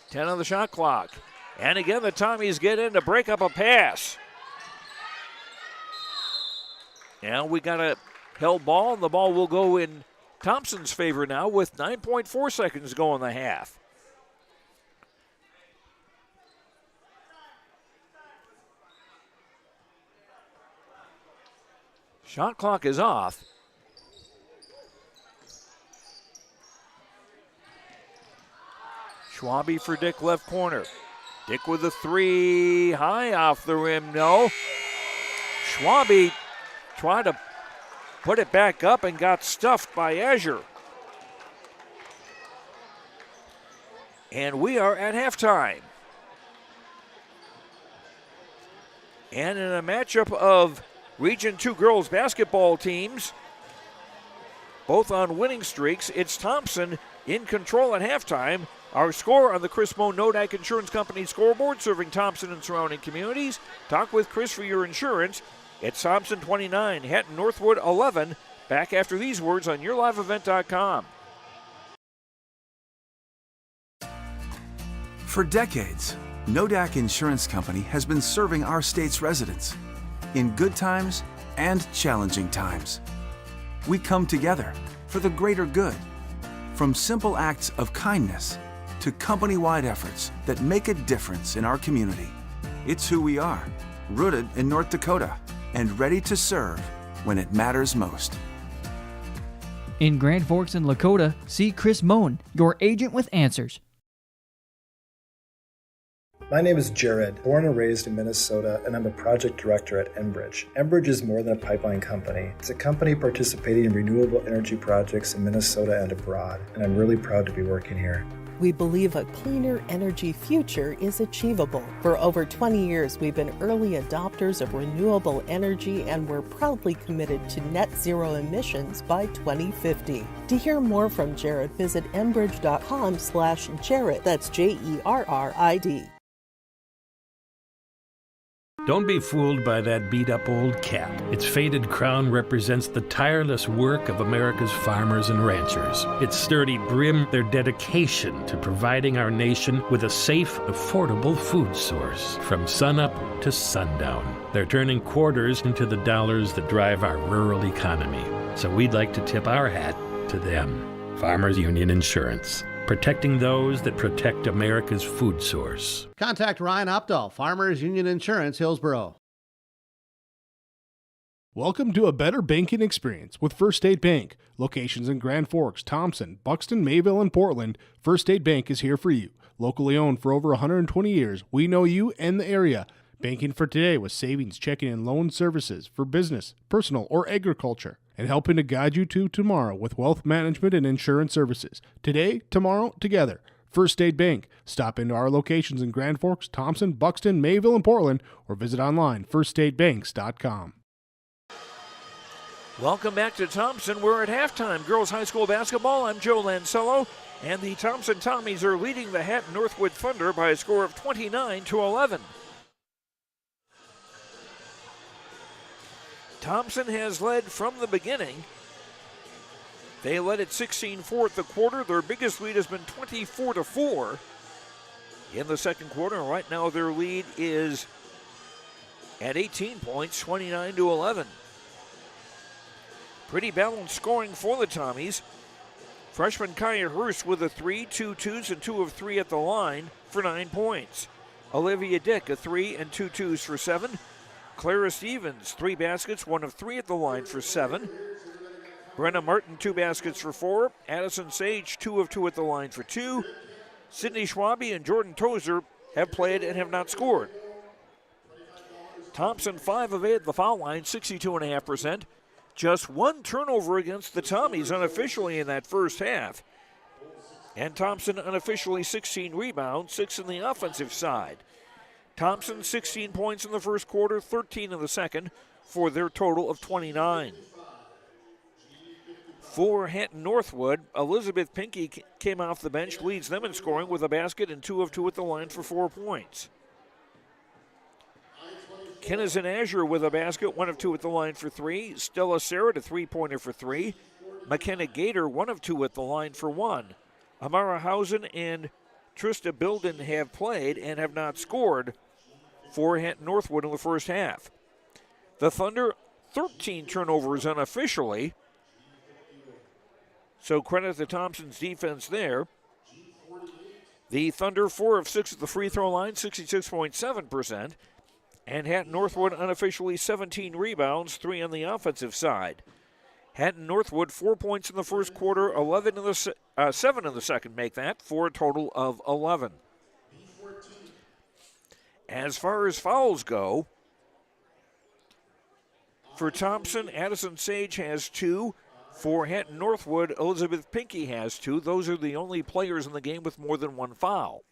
10 on the shot clock. And again, the Tommies get in to break up a pass. And we got a held ball, and the ball will go in Thompson's favor now with 9.4 seconds to go in the half. Shot clock is off. Schwabe for Dick, left corner. Dick with a 3, high off the rim, no. Schwabe tried to put it back up and got stuffed by Azure. And we are at halftime. And in a matchup of Region 2 girls basketball teams, both on winning streaks, it's Thompson in control at halftime. Our score on the Chris Moe Nodak Insurance Company scoreboard, serving Thompson and surrounding communities. Talk with Chris for your insurance. It's Thompson 29, Hatton-Northwood 11. Back after these words on YourLiveEvent.com. For decades, Nodak Insurance Company has been serving our state's residents in good times and challenging times. We come together for the greater good. From simple acts of kindness to company-wide efforts that make a difference in our community. It's who we are, rooted in North Dakota and ready to serve when it matters most. In Grand Forks and Lakota, see Chris Moen, your agent with answers. My name is Jared, born and raised in Minnesota, and I'm a project director at Enbridge. Enbridge is more than a pipeline company. It's a company participating in renewable energy projects in Minnesota and abroad, and I'm really proud to be working here. We believe a cleaner energy future is achievable. For over 20 years, we've been early adopters of renewable energy, and we're proudly committed to net zero emissions by 2050. To hear more from Jared, visit enbridge.com/Jared. That's JERRID. Don't be fooled by that beat-up old cap. Its faded crown represents the tireless work of America's farmers and ranchers. Its sturdy brim, their dedication to providing our nation with a safe, affordable food source from sunup to sundown. They're turning quarters into the dollars that drive our rural economy. So we'd like to tip our hat to them. Farmers Union Insurance. Protecting those that protect America's food source. Contact Ryan Opdahl, Farmers Union Insurance, Hillsboro. Welcome to a better banking experience with First State Bank. Locations in Grand Forks, Thompson, Buxton, Mayville, and Portland, First State Bank is here for you. Locally owned for over 120 years, we know you and the area. Banking for today with savings, checking, and loan services for business, personal, or agriculture. And helping to guide you to tomorrow with wealth management and insurance services. Today, tomorrow, together. First State Bank. Stop into our locations in Grand Forks, Thompson, Buxton, Mayville, and Portland, or visit online, firststatebanks.com. Welcome back to Thompson. We're at halftime. Girls High School basketball. I'm Joe Lancello, and the Thompson Tommies are leading the Hatton-Northwood Thunder by a score of 29-11. Thompson has led from the beginning. They led at 16-4 at the quarter. Their biggest lead has been 24-4 in the second quarter. Right now their lead is at 18 points, 29-11. Pretty balanced scoring for the Tommies. Freshman Kaya Hurst with a 3, 2 twos, and 2 of 3 at the line for 9 points. Olivia Dick, a 3 and 2 twos for 7. Clara Stevens, 3 baskets, 1 of 3 at the line for 7. Brenna Martin, 2 baskets for 4. Addison Sage, 2 of 2 at the line for 2. Sydney Schwabe and Jordan Tozer have played and have not scored. Thompson, 5 of 8 at the foul line, 62.5%. Just 1 turnover against the Tommies unofficially in that first half. And Thompson unofficially 16 rebounds, 6 in the offensive side. Thompson, 16 points in the first quarter, 13 in the second, for their total of 29. For Hatton-Northwood, Elizabeth Pinkey came off the bench, leads them in scoring with a basket and 2 of 2 at the line for 4 points. Kennison Azure with a basket, 1 of 2 at the line for 3. Stella Sarah, a 3-pointer for 3. McKenna Gator, 1 of 2 at the line for 1. Amara Hausen and Trista Bilden have played and have not scored for Hatton-Northwood in the first half. The Thunder, 13 turnovers unofficially. So credit to Thompson's defense there. The Thunder, 4 of 6 at the free throw line, 66.7%. And Hatton-Northwood unofficially 17 rebounds, 3 on the offensive side. Hatton-Northwood 4 points in the first quarter, 7 in the second, make that, for a total of 11. As far as fouls go, for Thompson, Addison Sage has 2. For Hatton-Northwood, Elizabeth Pinkey has 2. Those are the only players in the game with more than 1 foul.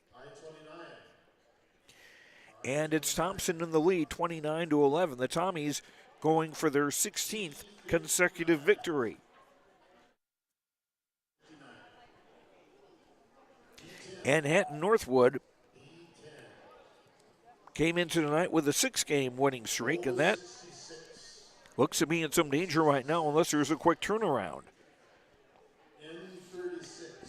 And it's Thompson in the lead, 29-11. The Tommies going for their 16th consecutive victory. And Hatton-Northwood came into tonight with a 6-game winning streak, and that looks to be in some danger right now unless there's a quick turnaround.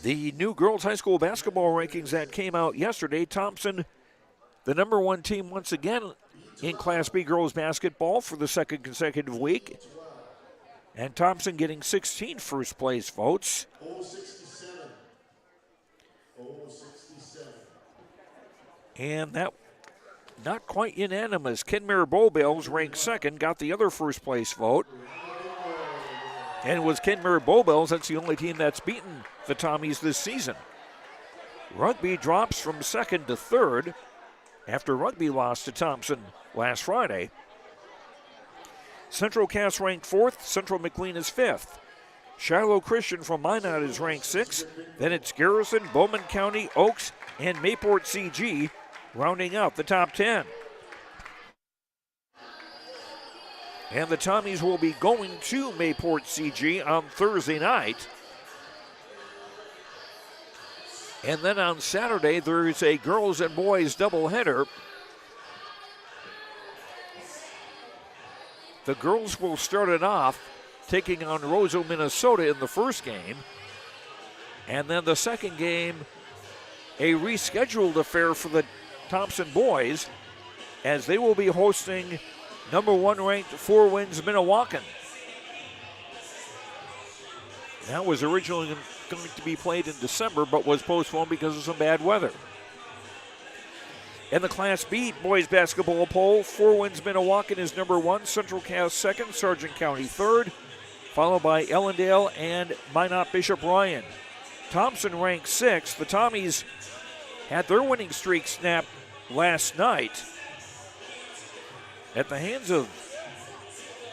The new girls high school basketball rankings that came out yesterday, Thompson, the number 1 team once again in Class B girls basketball for the second consecutive week. And Thompson getting 16 first place votes. 067. And that not quite unanimous. Kenmare Bowbells ranked second, got the other first place vote. And it was Kenmare Bowbells, that's the only team that's beaten the Tommies this season. Rugby drops from second to third after Rugby lost to Thompson last Friday. Central Cass ranked fourth, Central McLean is fifth. Shiloh Christian from Minot is ranked sixth. Then it's Garrison, Bowman County, Oaks, and Mayport CG rounding out the top 10. And the Tommies will be going to Mayport CG on Thursday night. And then on Saturday, there is a girls and boys doubleheader. The girls will start it off taking on Roseau, Minnesota in the first game. And then the second game, a rescheduled affair for the Thompson boys, as they will be hosting number 1 ranked Four Winds Minnewacan. That was originally going to be played in December, but was postponed because of some bad weather. In the Class B boys basketball poll, Four Winds Minnewacan is number 1, Central Cass second, Sargent County third, followed by Ellendale and Minot Bishop Ryan. Thompson ranked 6th. The Tommies had their winning streak snapped last night at the hands of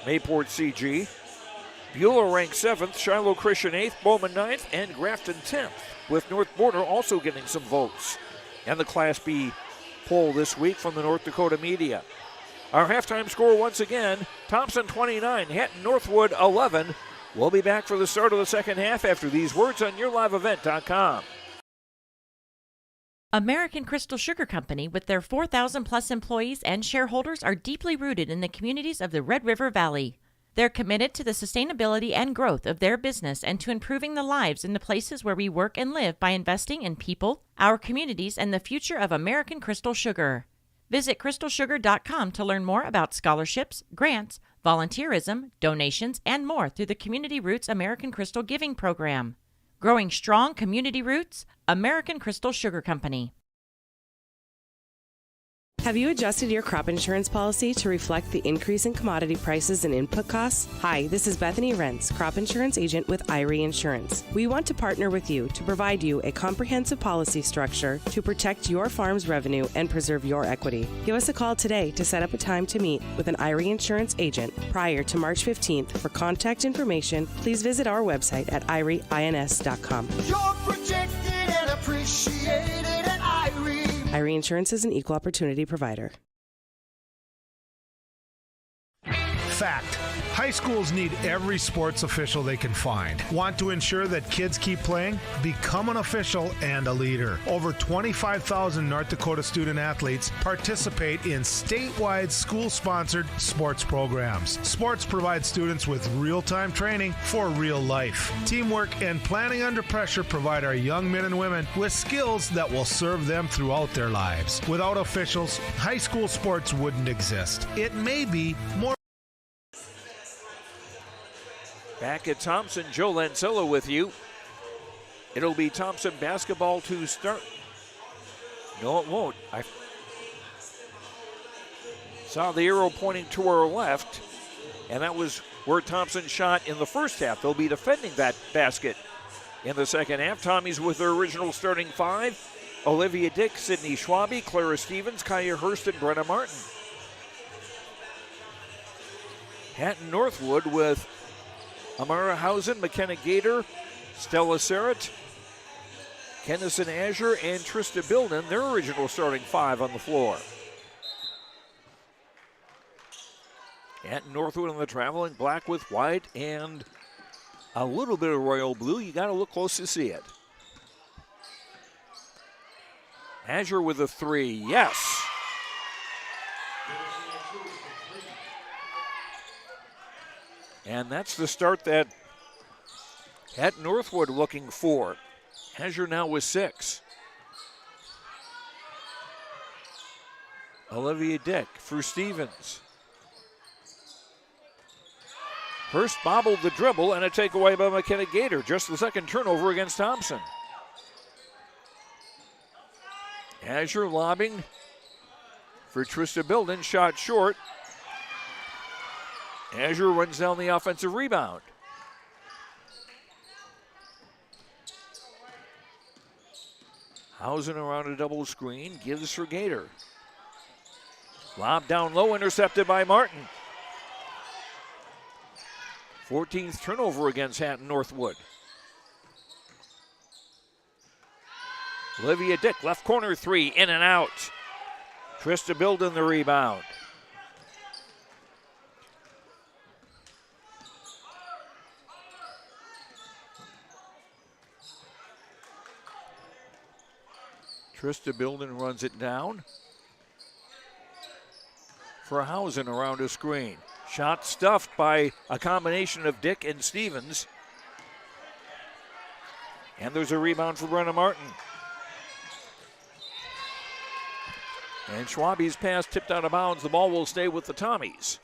Mayport CG. Beulah ranked 7th, Shiloh Christian 8th, Bowman 9th, and Grafton 10th, with North Border also getting some votes. And the Class B poll this week from the North Dakota media. Our halftime score once again, Thompson 29, Hatton-Northwood 11. We'll be back for the start of the second half after these words on YourLiveEvent.com. American Crystal Sugar Company, with their 4,000-plus employees and shareholders, are deeply rooted in the communities of the Red River Valley. They're committed to the sustainability and growth of their business and to improving the lives in the places where we work and live by investing in people, our communities, and the future of American Crystal Sugar. Visit crystalsugar.com to learn more about scholarships, grants, volunteerism, donations, and more through the Community Roots American Crystal Giving Program. Growing strong community roots, American Crystal Sugar Company. Have you adjusted your crop insurance policy to reflect the increase in commodity prices and input costs? Hi, this is Bethany Rentz, crop insurance agent with Irie Insurance. We want to partner with you to provide you a comprehensive policy structure to protect your farm's revenue and preserve your equity. Give us a call today to set up a time to meet with an Irie Insurance agent prior to March 15th. For contact information, please visit our website at irieins.com. You're protected and appreciated at Irie. Irie Insurance is an equal opportunity provider. Fact. High schools need every sports official they can find. Want to ensure that kids keep playing? Become an official and a leader. Over 25,000 North Dakota student athletes participate in statewide school-sponsored sports programs. Sports provide students with real-time training for real life. Teamwork and planning under pressure provide our young men and women with skills that will serve them throughout their lives. Without officials, high school sports wouldn't exist. It may be more. Back at Thompson, Joe Lancella with you. It'll be Thompson basketball to start. No, it won't. I saw the arrow pointing to our left, and that was where Thompson shot in the first half. They'll be defending that basket in the second half. Tommies with their original starting 5. Olivia Dick, Sydney Schwabe, Clara Stevens, Kaya Hurst, and Brenna Martin. Hatton-Northwood with Amara Hausen, McKenna Gator, Stella Serrett, Kennison Azure, and Trista Bilden, their original starting 5 on the floor. Hatton-Northwood on the traveling black with white and a little bit of royal blue. You got to look close to see it. Azure with a 3, yes. And that's the start that Hatton-Northwood looking for. Azure now with 6. Olivia Dick through Stevens. Hurst bobbled the dribble and a takeaway by McKenna Gator. Just the second turnover against Thompson. Azure lobbing for Trista Bilden, shot short. Azure runs down the offensive rebound. Hausen around a double screen, gives for Gator. Lob down low, intercepted by Martin. 14th turnover against Hatton-Northwood. Olivia Dick, left corner three, in and out. Trista Bilden the rebound. Trista Bilden runs it down for Hausen around a screen. Shot stuffed by a combination of Dick and Stevens. And there's a rebound for Brenna Martin. And Schwabe's pass tipped out of bounds. The ball will stay with the Tommies,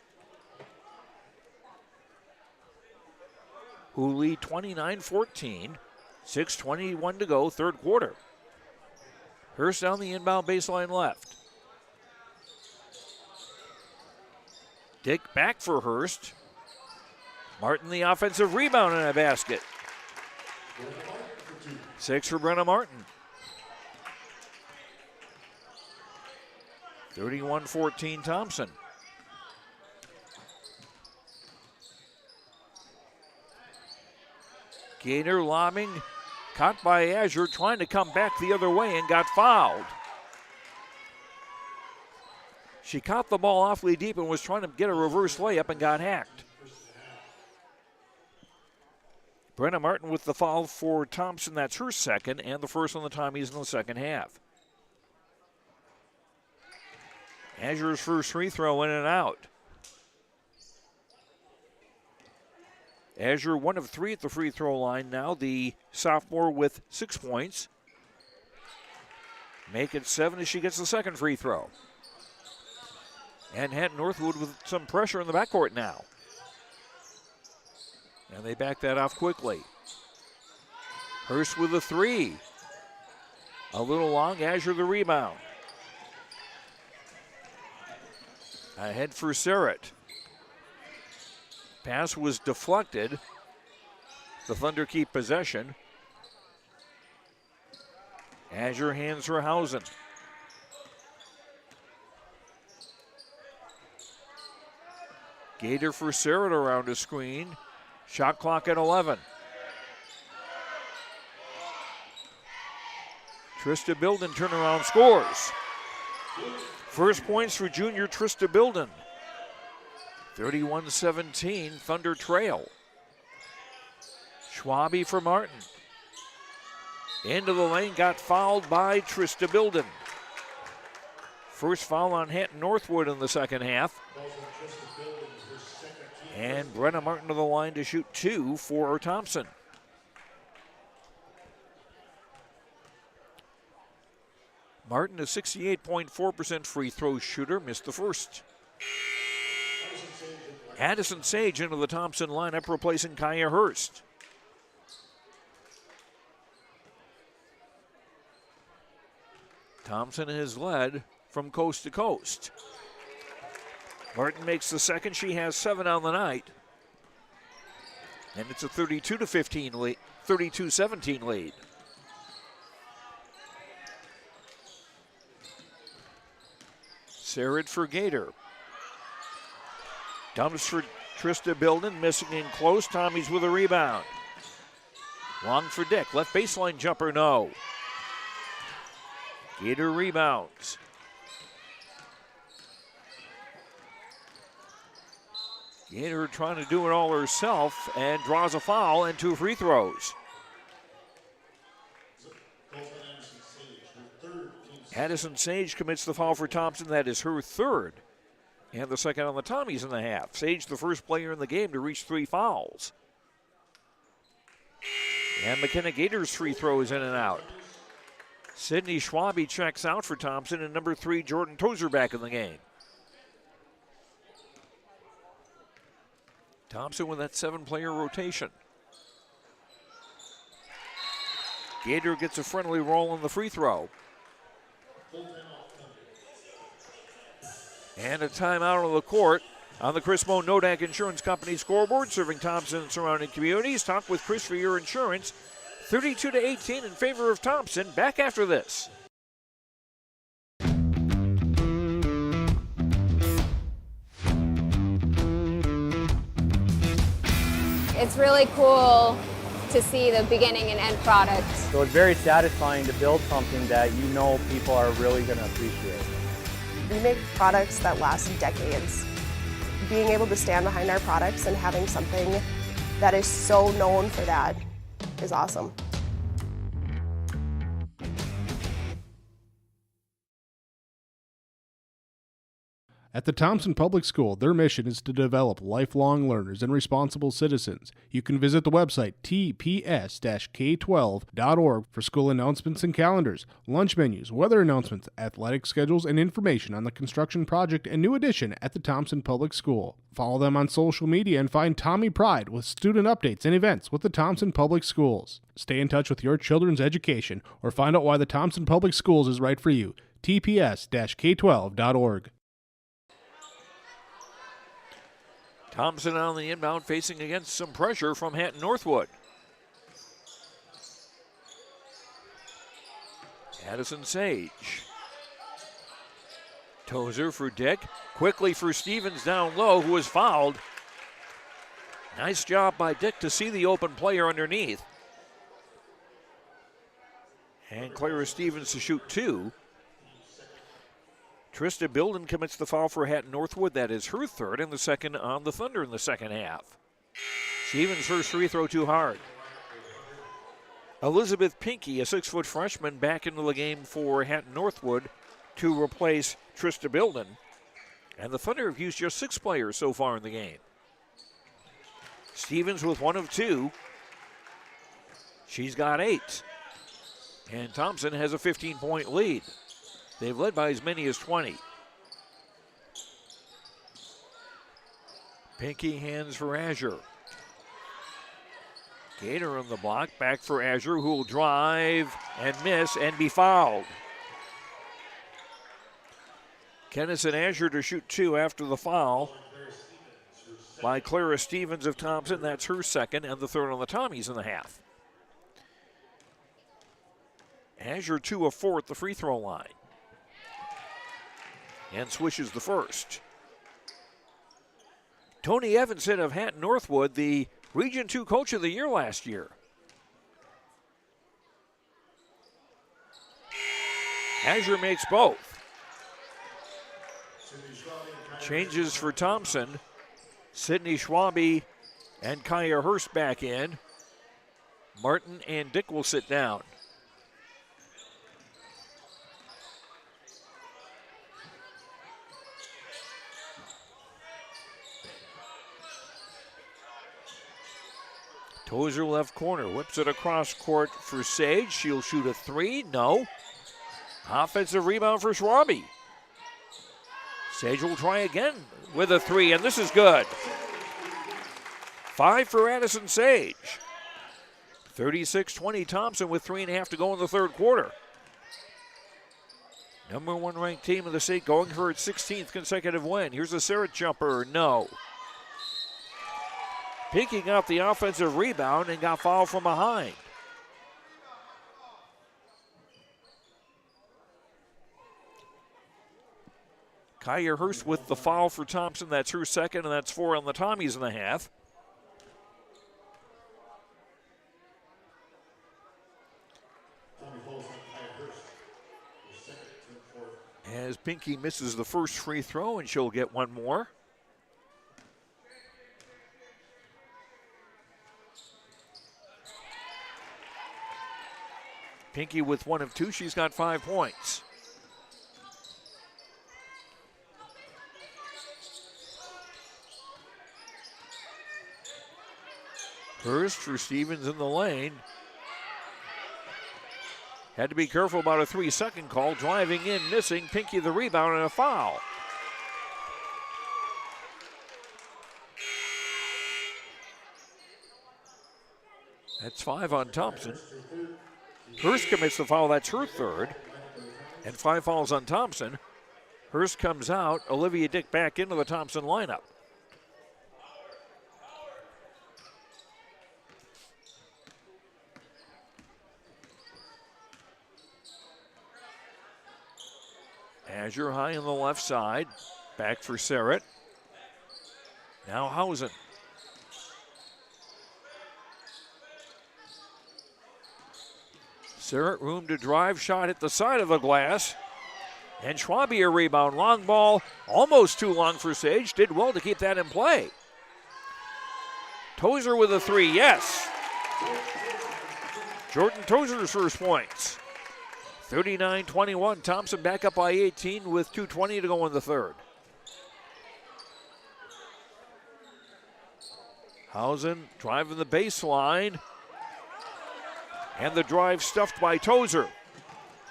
who lead 29-14. 6:21 to go, third quarter. Hurst down the inbound baseline left. Dick back for Hurst. Martin the offensive rebound in a basket. 6 for Brenna Martin. 31-14 Thompson. Gator lobbing, caught by Azure, trying to come back the other way and got fouled. She caught the ball awfully deep and was trying to get a reverse layup and got hacked. Brenna Martin with the foul for Thompson. That's her second and the first on the Tommies in the second half. Azure's first free throw in and out. Azure 1 of 3 at the free throw line now. The sophomore with 6 points. Make it 7 as she gets the second free throw. And Hatton-Northwood with some pressure in the backcourt now. And they back that off quickly. Hurst with a 3. A little long, Azure the rebound. Ahead for Serrett. Pass was deflected. The Thunder keep possession. Azure hands for Hausen. Gator for Serrett around a screen. Shot clock at 11. Trista Bilden turnaround scores. First points for junior Trista Bilden. 31-17, Thunder trail. Schwabe for Martin. Into the lane, got fouled by Trista Bilden. First foul on Hatton-Northwood in the second half. And Brenna Martin to the line to shoot 2 for Thompson. Martin, a 68.4% free throw shooter, missed the first. Addison Sage into the Thompson lineup, replacing Kaya Hurst. Thompson has led from coast to coast. Martin makes the second. She has 7 on the night. And it's a 32-15 lead, 32-17 lead. Serrett for Gator. Dumps for Trista Bilden, missing in close. Tommy's with a rebound. Long for Dick. Left baseline jumper, no. Gator rebounds. Gator trying to do it all herself and draws a foul and 2 free throws. Addison Sage commits the foul for Thompson. That is her third and the second on the Tommies in the half. Sage, the first player in the game to reach 3 fouls. And McKenna Gator's free throw is in and out. Sydney Schwabe checks out for Thompson, and number 3, Jordan Tozer, back in the game. Thompson with that 7-player rotation. Gator gets a friendly roll on the free throw. And a timeout on the court. On the Chris Moan Nodak Insurance Company scoreboard, serving Thompson and surrounding communities. Talk with Chris for your insurance. 32-18 in favor of Thompson. Back after this. It's really cool to see the beginning and end product. So it's very satisfying to build something that you know people are really going to appreciate. We make products that last decades. Being able to stand behind our products and having something that is so known for that is awesome. At the Thompson Public School, their mission is to develop lifelong learners and responsible citizens. You can visit the website tps-k12.org for school announcements and calendars, lunch menus, weather announcements, athletic schedules, and information on the construction project and new addition at the Thompson Public School. Follow them on social media and find Tommy Pride with student updates and events with the Thompson Public Schools. Stay in touch with your children's education or find out why the Thompson Public Schools is right for you. tps-k12.org. Thompson on the inbound, facing against some pressure from Hatton-Northwood. Addison Sage. Tozer for Dick. Quickly for Stevens down low, who was fouled. Nice job by Dick to see the open player underneath. And Clara Stevens to shoot two. Trista Bilden commits the foul for Hatton-Northwood. That is her third and the second on the Thunder in the second half. Stevens' first free throw too hard. Elizabeth Pinkey, a 6-foot freshman, back into the game for Hatton-Northwood to replace Trista Bilden. And the Thunder have used just 6 players so far in the game. Stevens with 1 of 2. She's got 8. And Thompson has a 15-point lead. They've led by as many as 20. Pinky hands for Azure. Gator on the block, back for Azure, who will drive and miss and be fouled. Kennison Azure to shoot 2 after the foul by Clara Stevens of Thompson. That's her second and the third on the Tommies in the half. Azure 2 of 4 at the free throw line. And swishes the first. Tony Evanson of Hatton-Northwood, the Region 2 Coach of the Year last year. Azure makes both. Changes for Thompson. Sydney Schwabe and Kaya Hurst back in. Martin and Dick will sit down. Tozer left corner, whips it across court for Sage. She'll shoot a 3, no. Offensive rebound for Schwabe. Sage will try again with a 3, and this is good. 5 for Addison Sage. 36-20 Thompson with 3.5 to go in the third quarter. Number 1 ranked team in the state going for its 16th consecutive win. Here's a Sarah jumper, no. Pinky got the offensive rebound and got fouled from behind. Kaya Hurst with the foul for Thompson. That's her second, and that's 4 on the Tommies in the half. As Pinky misses the first free throw, and she'll get one more. Pinky with 1 of 2. She's got 5 points. Hurst for Stevens in the lane. Had to be careful about a 3-second call. Driving in, missing. Pinky the rebound and a foul. That's 5 on Thompson. Hurst commits the foul. That's her third. And 5 fouls on Thompson. Hurst comes out. Olivia Dick back into the Thompson lineup. Azure high on the left side. Back for Serrett. Now Hausen. Serrett room to drive, shot at the side of the glass. And Schwabe a rebound. Long ball, almost too long for Sage. Did well to keep that in play. Tozer with a three, yes. Jordan Tozer's first points. 39-21. Thompson back up by 18 with 2:20 to go in the third. Hausen driving the baseline. And the drive stuffed by Tozer.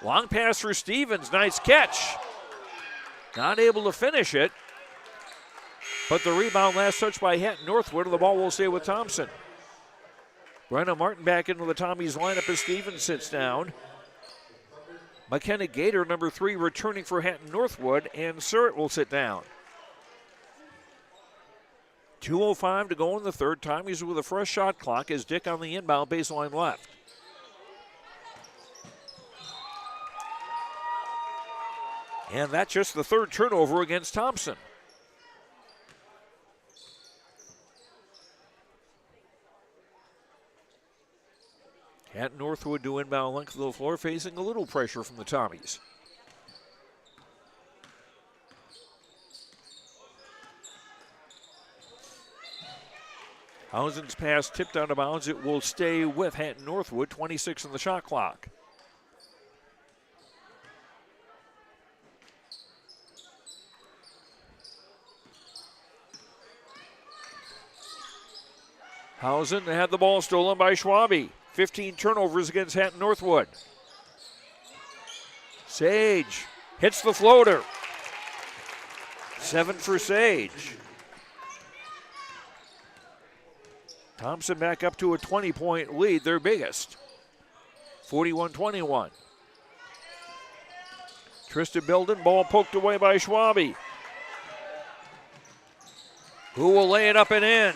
Long pass for Stevens. Nice catch. Not able to finish it. But the rebound last touch by Hatton-Northwood, and the ball will stay with Thompson. Brenna Martin back into the Tommies lineup as Stevens sits down. McKenna Gator, number 3, returning for Hatton-Northwood, and Surratt will sit down. 2:05 to go in the third. Tommies with a fresh shot clock as Dick on the inbound baseline left. And that's just the third turnover against Thompson. Hatton-Northwood to inbound length of the floor, facing a little pressure from the Tommies. Hausen's pass tipped out of bounds. It will stay with Hatton-Northwood, 26 on the shot clock. Hausen had the ball stolen by Schwabe. 15 turnovers against Hatton-Northwood. Sage hits the floater. 7 for Sage. Thompson back up to a 20-point lead, their biggest. 41-21. Trista Bilden, ball poked away by Schwabe. Who will lay it up and in?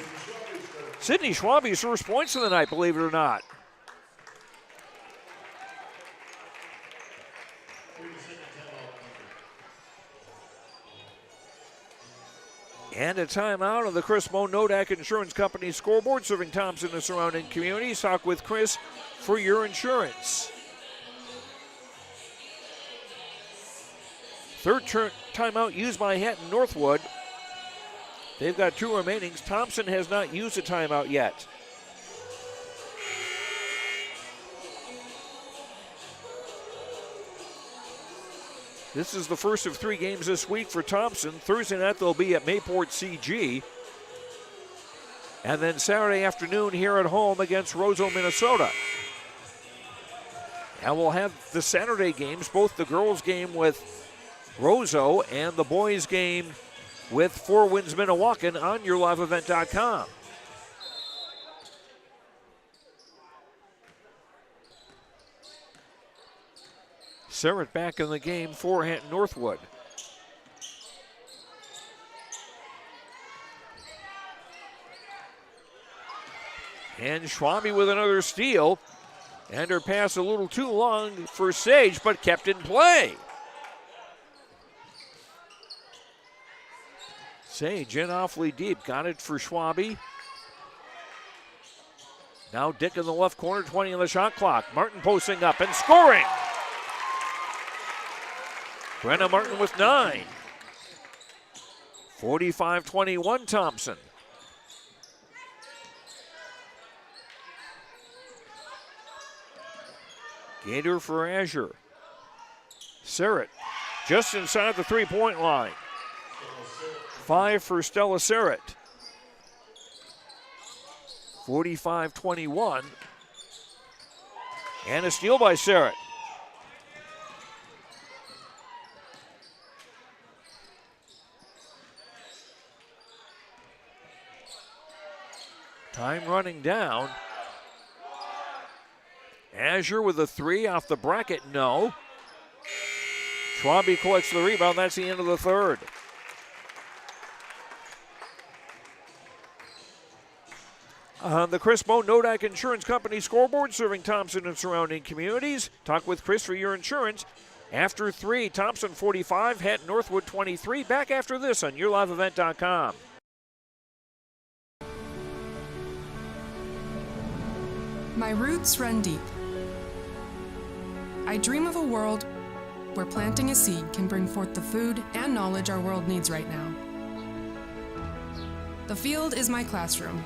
Sydney Schwabe's first points of the night, believe it or not. And a timeout of the Chris Moe Nodak Insurance Company scoreboard, serving Thompson and surrounding communities. Talk with Chris for your insurance. Third timeout used by Hatton-Northwood. They've got 2 remaining. Thompson has not used a timeout yet. This is the first of 3 games this week for Thompson. Thursday night they'll be at Mayport CG. And then Saturday afternoon here at home against Roseau, Minnesota. And we'll have the Saturday games, both the girls' game with Roseau and the boys' game with Four Winds Minnewacan on YourLiveEvent.com. Serrett back in the game for Hatton-Northwood. And Schwabe with another steal. And her pass a little too long for Sage, but kept in play. Sage in awfully deep. Got it for Schwabe. Now Dick in the left corner, 20 on the shot clock. Martin posting up and scoring. Brenna Martin with 9. 45-21 Thompson. Gator for Azure. Serrett just inside the three-point line. 5 for Stella Serrett. 45-21. And a steal by Serrett. Time running down. Azure with a 3 off the bracket, no. Schwabe collects the rebound. That's the end of the third. On the Chris Moe Nodak Insurance Company scoreboard, serving Thompson and surrounding communities. Talk with Chris for your insurance. After 3, Thompson 45, Hatton-Northwood 23. Back after this on YourLiveEvent.com. My roots run deep. I dream of a world where planting a seed can bring forth the food and knowledge our world needs right now. The field is my classroom,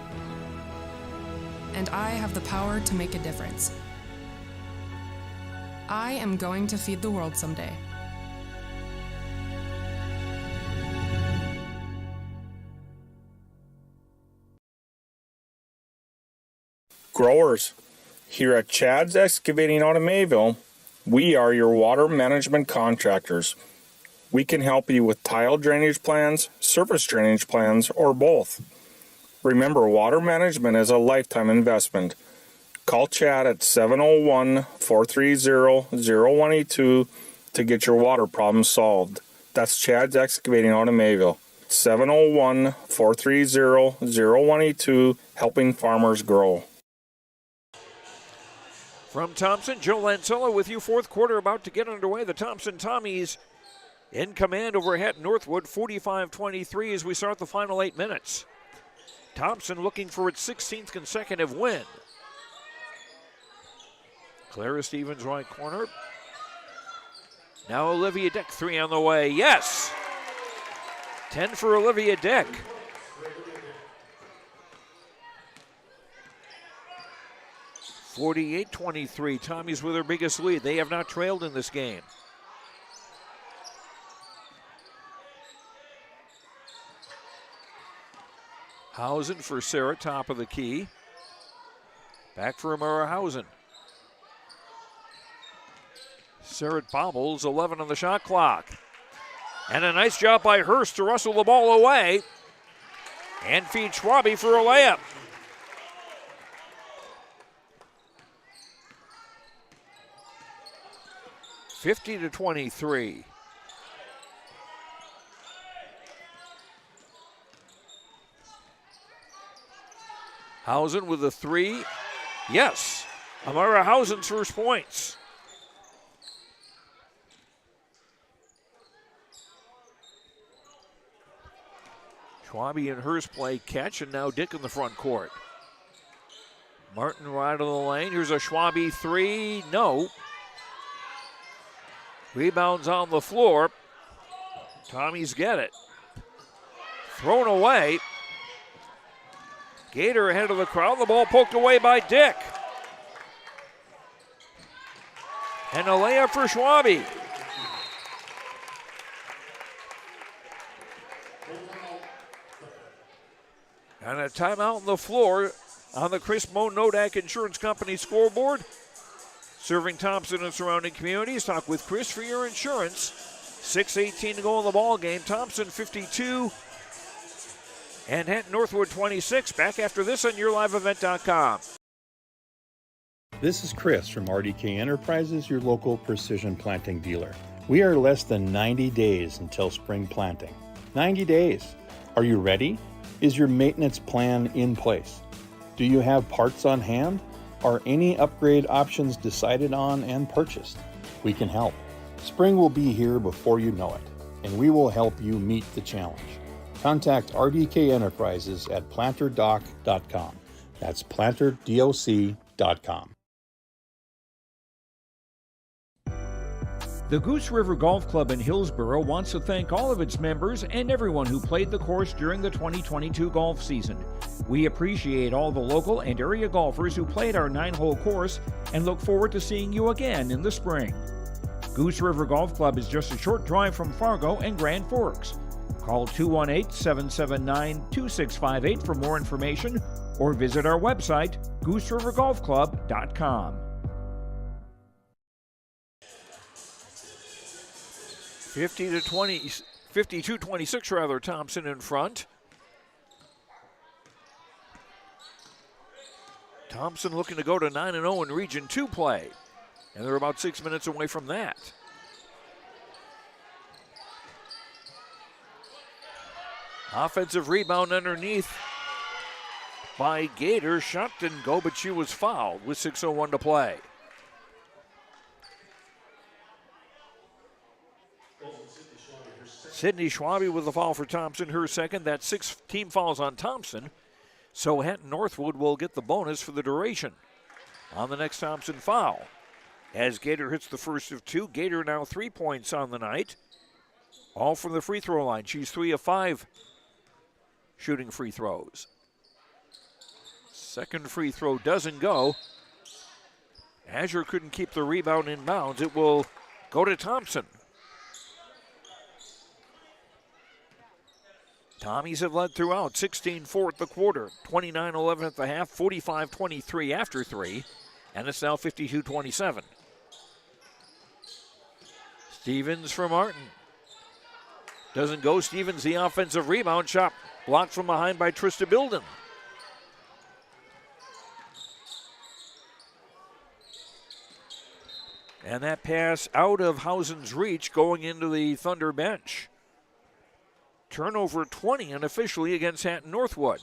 and I have the power to make a difference. I am going to feed the world someday. Growers, here at Chad's Excavating out of Mayville, we are your water management contractors. We can help you with tile drainage plans, surface drainage plans, or both. Remember, water management is a lifetime investment. Call Chad at 701-430-0182 to get your water problems solved. That's Chad's Excavating out of Mayville. 701-430-0182, helping farmers grow. From Thompson, Joe Lancella with you. Fourth quarter about to get underway. The Thompson Tommies in command over Hatton-Northwood, 45-23 as we start the final 8 minutes. Thompson looking for its 16th consecutive win. Clara Stevens right corner. Now Olivia Dick, 3 on the way. Yes! 10 for Olivia Dick. (48-23). Tommies with their biggest lead. They have not trailed in this game. Hausen for Sarah, top of the key. Back for Amara Hausen. Sarah bobbles, 11 on the shot clock. And a nice job by Hurst to wrestle the ball away and feed Schwabe for a layup. (50-23). Hausen with a 3. Yes, Amara Hausen's first points. Schwabe and Hurst play catch, and now Dick in the front court. Martin right of the lane. Here's a Schwabe 3. No. Rebounds on the floor. Tommies get it. Thrown away. Gator ahead of the crowd. The ball poked away by Dick. And a layup for Schwabe. And a timeout on the floor on the Chris Moe Nodak Insurance Company scoreboard. Serving Thompson and surrounding communities. Talk with Chris for your insurance. 6:18 to go in the ball game. Thompson 52 and Hatton-Northwood 26. Back after this on YourLiveEvent.com. This is Chris from RDK Enterprises, your local precision planting dealer. We are less than 90 days until spring planting. 90 days. Are you ready? Is your maintenance plan in place? Do you have parts on hand? Are any upgrade options decided on and purchased? We can help. Spring will be here before you know it, and we will help you meet the challenge. Contact RDK Enterprises at planterdoc.com. That's planterdoc.com. The Goose River Golf Club in Hillsboro wants to thank all of its members and everyone who played the course during the 2022 golf season. We appreciate all the local and area golfers who played our 9-hole course and look forward to seeing you again in the spring. Goose River Golf Club is just a short drive from Fargo and Grand Forks. Call 218-779-2658 for more information or visit our website, gooserivergolfclub.com. 52-26 rather, Thompson in front. Thompson looking to go to 9-0 in Region 2 play, and they're about 6 minutes away from that. Offensive rebound underneath by Gator. Shot didn't go, but she was fouled with 6:01 to play. Sydney Schwabe with the foul for Thompson, her second. That's 6 team fouls on Thompson. So Hatton-Northwood will get the bonus for the duration on the next Thompson foul. As Gator hits the first of 2, Gator now 3 points on the night. All from the free throw line. She's 3 of 5 shooting free throws. Second free throw doesn't go. Azure couldn't keep the rebound in bounds. It will go to Thompson. Tommies have led throughout, 16-4 at the quarter, 29-11 at the half, 45-23 after 3, and it's now 52-27. Stevens for Martin. Doesn't go. Stevens, the offensive rebound, shot blocked from behind by Trista Bilden. And that pass out of Hausen's reach going into the Thunder bench. Turnover 20 unofficially against Hatton-Northwood.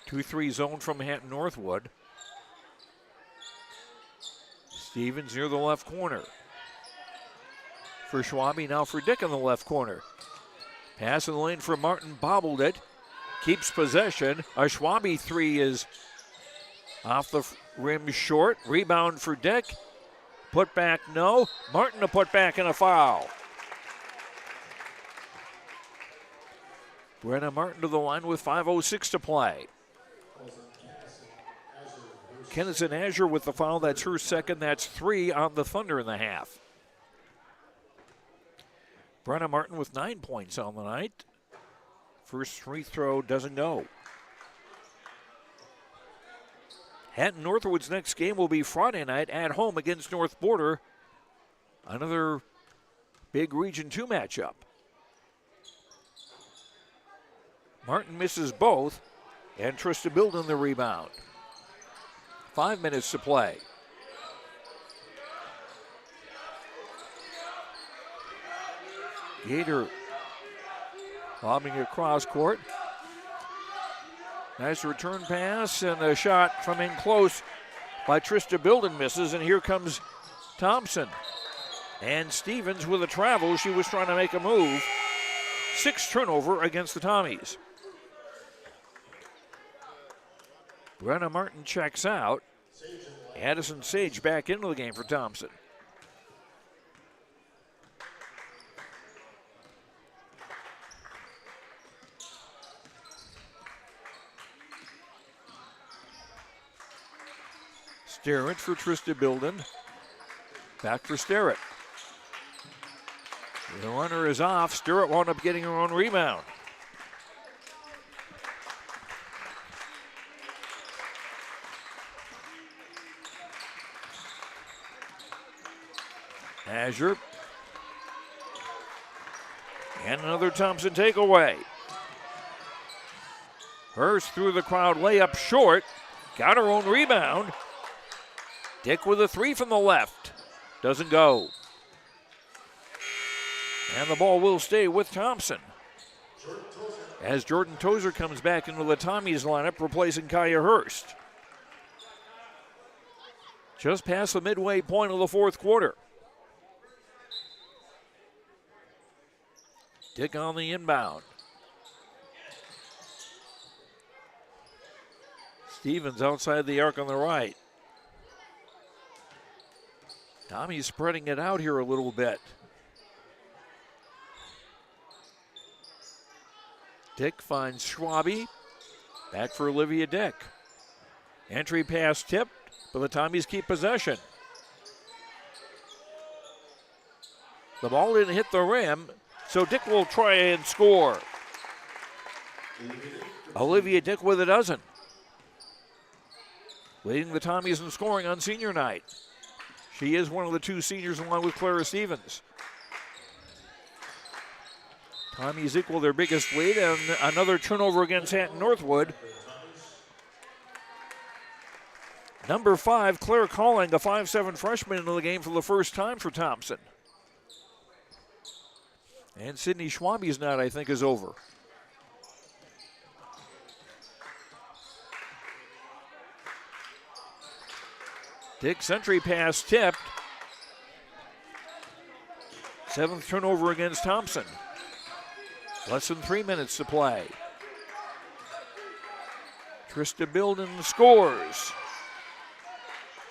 Two-three zone from Hatton-Northwood. Stevens near the left corner. For Schwabe, now for Dick in the left corner. Pass in the lane for Martin, bobbled it. Keeps possession. A Schwabe three is off the rim short. Rebound for Dick. Put back, no. Martin to put back and a foul. Brenna Martin to the line with 5:06 to play. Kennison Azure with the foul. That's her second. That's 3 on the Thunder in the half. Brenna Martin with 9 points on the night. First free throw doesn't go. Hatton-Northwood's next game will be Friday night at home against North Border. Another big Region 2 matchup. Martin misses both, and Trista Bilden the rebound. 5 minutes to play. Gator lobbing across court. Nice return pass and a shot from in close by Trista Bilden misses, and here comes Thompson. And Stevens with a travel. She was trying to make a move. 6 turnover against the Tommies. Brenna Martin checks out. Addison Sage back into the game for Thompson. Sterrett for Trista Bilden. Back for Sterrett. The runner is off. Sterrett wound up getting her own rebound. Azure. And another Thompson takeaway. Hurst through the crowd, layup short. Got her own rebound. Dick with a 3 from the left. Doesn't go. And the ball will stay with Thompson. As Jordan Tozer comes back into the Tommies lineup, replacing Kaya Hurst. Just past the midway point of the fourth quarter. Dick on the inbound. Stevens outside the arc on the right. Tommy's spreading it out here a little bit. Dick finds Schwabe. Back for Olivia Dick. Entry pass tipped, but the Tommies keep possession. The ball didn't hit the rim, so Dick will try and score. Olivia Dick with a dozen. Leading the Tommies in scoring on senior night. She is one of the 2 seniors along with Clara Stevens. Tommies equal their biggest lead, and another turnover against Hatton-Northwood. Number 5, Claire Calling, a 5'7" freshman into the game for the first time for Thompson. And Sydney Schwabe's night, I think, is over. Dick's entry pass tipped. 7th turnover against Thompson. Less than 3 minutes to play. Trista Bilden scores.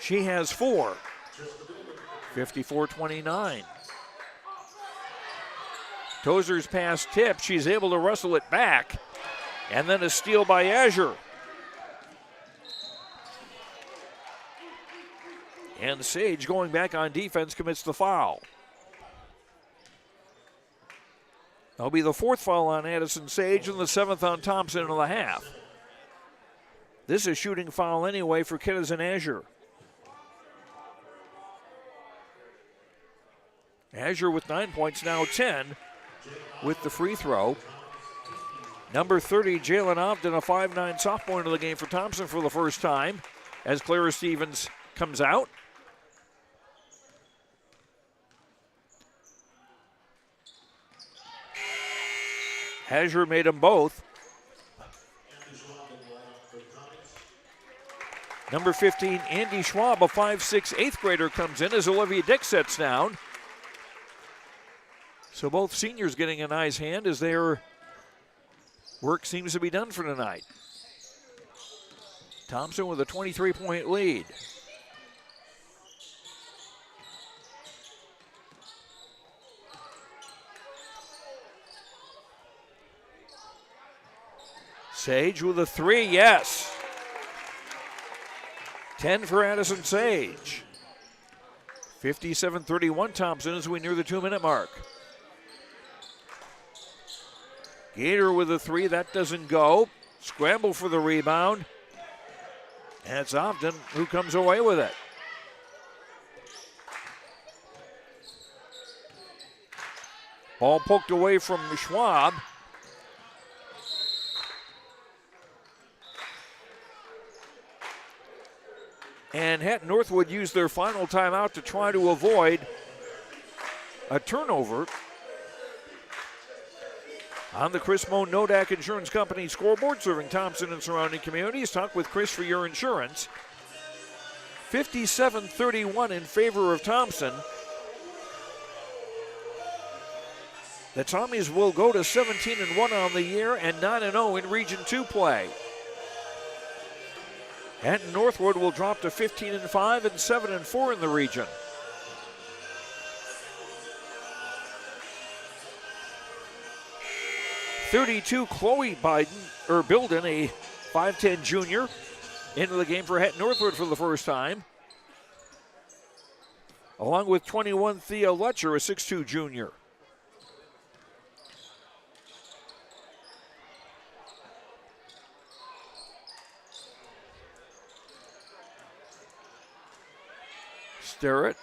She has 4. 54-29. Tozer's pass tipped. She's able to wrestle it back. And then a steal by Azure. And Sage, going back on defense, commits the foul. That'll be the 4th foul on Addison Sage and the 7th on Thompson in the half. This is a shooting foul anyway for Kinnison Azure. Azure with 9 points, now 10 with the free throw. Number 30, Jalen Ogden, a 5'9" sophomore into the game for Thompson for the first time as Clara Stevens comes out. Azure made them both. Number 15, Andy Schwab, a 5'6" 8th grader, comes in as Olivia Dick sets down. So both seniors getting a nice hand as their work seems to be done for tonight. Thompson with a 23-point lead. Sage with a 3, yes. 10 for Addison Sage. 57-31 Thompson as we near the 2-minute mark. Gator with a 3, that doesn't go. Scramble for the rebound. And it's Ogden who comes away with it. Ball poked away from Schwab. And Hatton-Northwood used their final timeout to try to avoid a turnover. On the Chris Moan Nodak Insurance Company scoreboard, serving Thompson and surrounding communities. Talk with Chris for your insurance. 57-31 in favor of Thompson. The Tommies will go to 17-1 on the year and 9-0 in Region 2 play. Hatton-Northwood will drop to 15-5 and 7-4 in the region. .32 Chloe Bilden, a 5'10" junior, into the game for Hatton-Northwood for the first time. Along with 21 Thea Letcher, a 6'2" junior. Sterrett,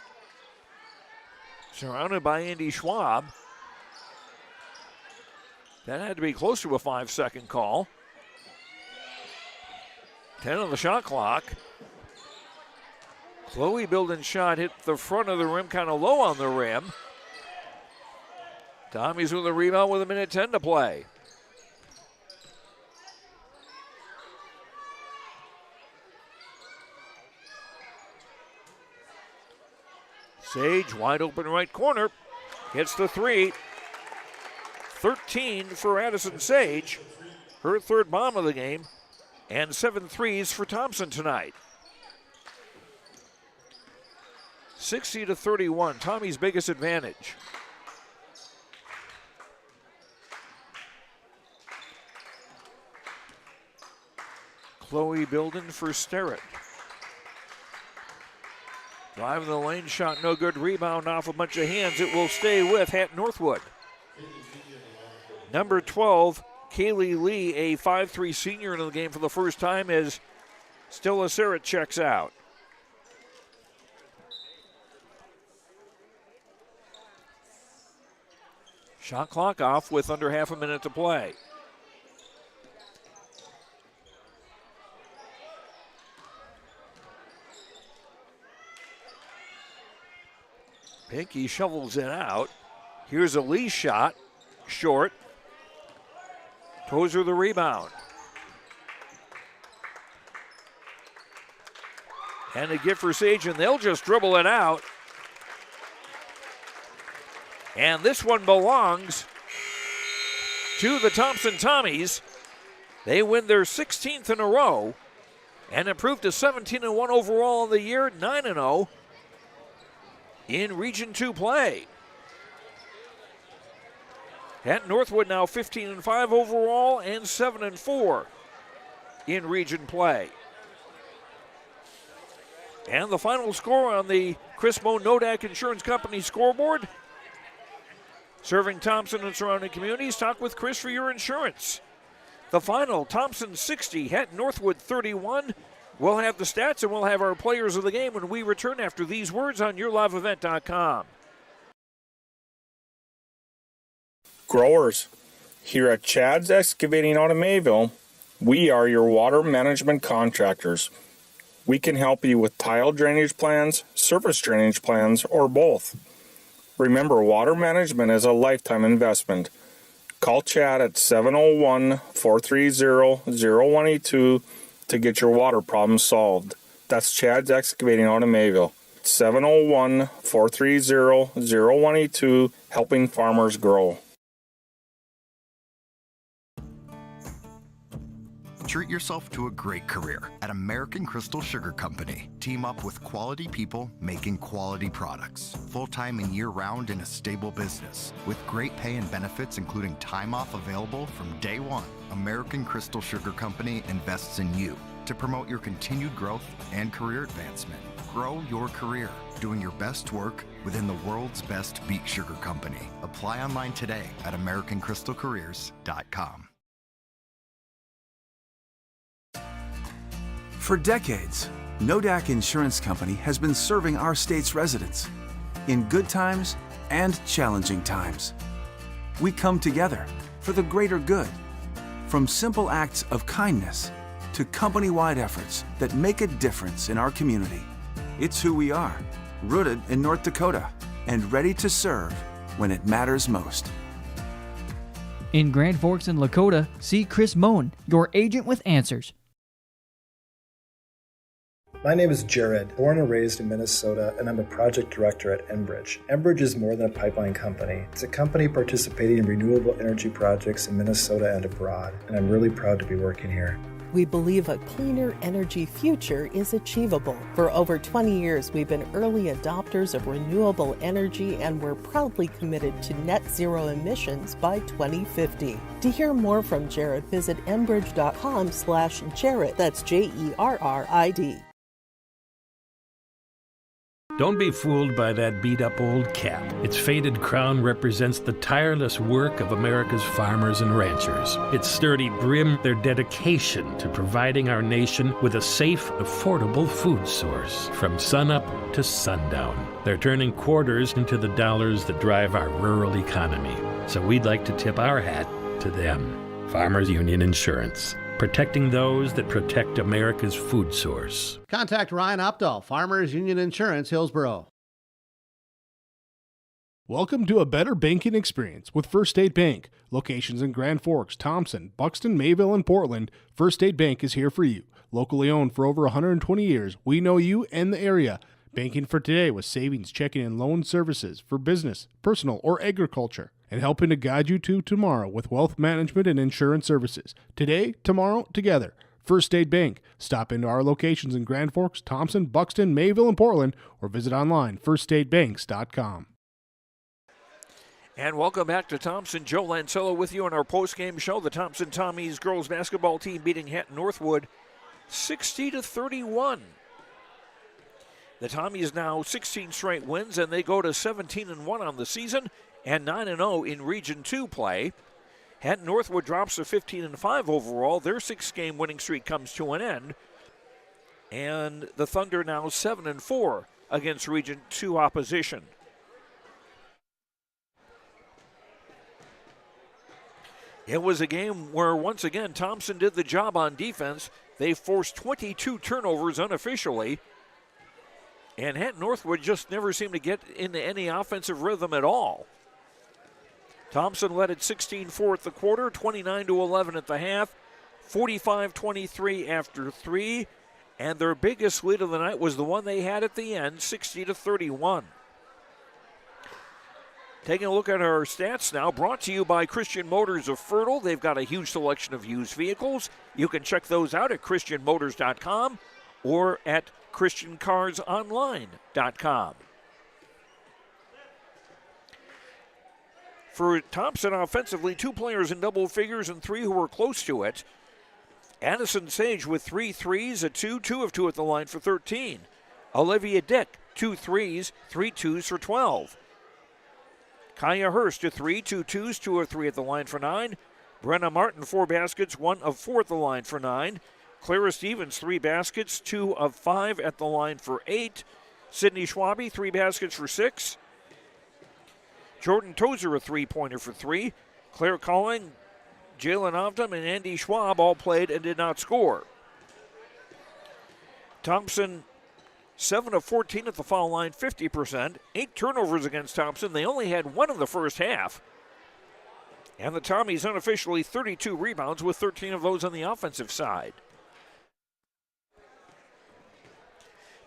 surrounded by Andy Schwab. That had to be close to a 5-second call. 10 on the shot clock. Chloe Bilden's shot hit the front of the rim, kind of low on the rim. Tommy's with the rebound with 1:10 to play. Sage, wide open right corner, hits the 3. 13 for Addison Sage, her 3rd bomb of the game, and 7 threes for Thompson tonight. 60-31, Tommy's biggest advantage. Chloe Bilden for Sterrett. Driving the lane, shot no good, rebound off a bunch of hands. It will stay with Hatton-Northwood. Number 12, Kaylee Lee, a 5'3" senior into the game for the first time as Stella Serrett checks out. Shot clock off with under half a minute to play. Pinky shovels it out. Here's a Lee shot, short. Tozer the rebound. And a gift for Sage, and they'll just dribble it out. And this one belongs to the Thompson Tommies. They win their 16th in a row and improved to 17-1 overall in the year, 9-0 in Region 2 play. Hatton-Northwood now 15-5 overall and 7-4 in region play. And the final score on the Chris Moe Nodak Insurance Company scoreboard. Serving Thompson and surrounding communities, talk with Chris for your insurance. The final, Thompson 60, Hatton-Northwood 31. We'll have the stats and we'll have our players of the game when we return after these words on YourLiveEvent.com. Growers, here at Chad's Excavating out of Mayville, we are your water management contractors. We can help you with tile drainage plans, surface drainage plans, or both. Remember, water management is a lifetime investment. Call Chad at 701-430-0182 to get your water problems solved. That's Chad's Excavating out of Mayville. 701-430-0182, helping farmers grow. Treat yourself to a great career at American Crystal Sugar Company. Team up with quality people making quality products. Full-time and year-round in a stable business. With great pay and benefits including time off available from day one. American Crystal Sugar Company invests in you to promote your continued growth and career advancement. Grow your career, doing your best work within the world's best beet sugar company. Apply online today at AmericanCrystalCareers.com. For decades, Nodak Insurance Company has been serving our state's residents in good times and challenging times. We come together for the greater good, from simple acts of kindness to company-wide efforts that make a difference in our community. It's who we are, rooted in North Dakota and ready to serve when it matters most. In Grand Forks and Lakota, see Chris Moen, your agent with answers. My name is Jared, born and raised in Minnesota, and I'm a project director at Enbridge. Enbridge is more than a pipeline company. It's a company participating in renewable energy projects in Minnesota and abroad, and I'm really proud to be working here. We believe a cleaner energy future is achievable. For over 20 years, we've been early adopters of renewable energy, and we're proudly committed to net zero emissions by 2050. To hear more from Jared, visit enbridge.com/Jared. That's JERRID. Don't be fooled by that beat-up old cap. Its faded crown represents the tireless work of America's farmers and ranchers. Its sturdy brim, their dedication to providing our nation with a safe, affordable food source from sunup to sundown. They're turning quarters into the dollars that drive our rural economy. So we'd like to tip our hat to them. Farmers Union Insurance. Protecting those that protect America's food source. Contact Ryan Opdahl, Farmers Union Insurance, Hillsboro. Welcome to a better banking experience with First State Bank. Locations in Grand Forks, Thompson, Buxton, Mayville, and Portland. First State Bank is here for you. Locally owned for over 120 years, we know you and the area. Banking for today with savings, checking, and loan services for business, personal, or agriculture. And helping to guide you to tomorrow with wealth management and insurance services. Today, tomorrow, together. First State Bank. Stop into our locations in Grand Forks, Thompson, Buxton, Mayville, and Portland, or visit online, firststatebanks.com. And welcome back to Thompson. Joe Lancello with you on our postgame show. The Thompson Tommies girls basketball team beating Hatton-Northwood 60-31. The Tommies now 16 straight wins, and they go to 17-1 on the season and 9-0 in Region 2 play. Hatton-Northwood drops to 15-5 overall. Their 6-game winning streak comes to an end. And the Thunder now 7-4 against Region 2 opposition. It was a game where, once again, Thompson did the job on defense. They forced 22 turnovers unofficially. And Hatton-Northwood just never seemed to get into any offensive rhythm at all. Thompson led at 16-4 at the quarter, 29-11 at the half, 45-23 after 3. And their biggest lead of the night was the one they had at the end, 60-31. Taking a look at our stats now, brought to you by Christian Motors of Fertile. They've got a huge selection of used vehicles. You can check those out at christianmotors.com or at christiancarsonline.com. For Thompson offensively, 2 players in double figures and 3 who were close to it. Addison Sage with 3 threes, a 2 of 2 at the line for 13. Olivia Dick, 2 threes, 3 twos for 12. Kaya Hurst, a 3, 2 twos, 2 of 3 at the line for 9. Brenna Martin, 4 baskets, 1 of 4 at the line for 9. Clara Stevens, 3 baskets, 2 of 5 at the line for 8. Sydney Schwabe, 3 baskets for 6. Jordan Tozer, a 3-pointer for 3. Claire Calling, Jalen Ovdam, and Andy Schwab all played and did not score. Thompson, 7 of 14 at the foul line, 50%. 8 turnovers against Thompson. They only had 1 in the first half. And the Tommies unofficially 32 rebounds with 13 of those on the offensive side.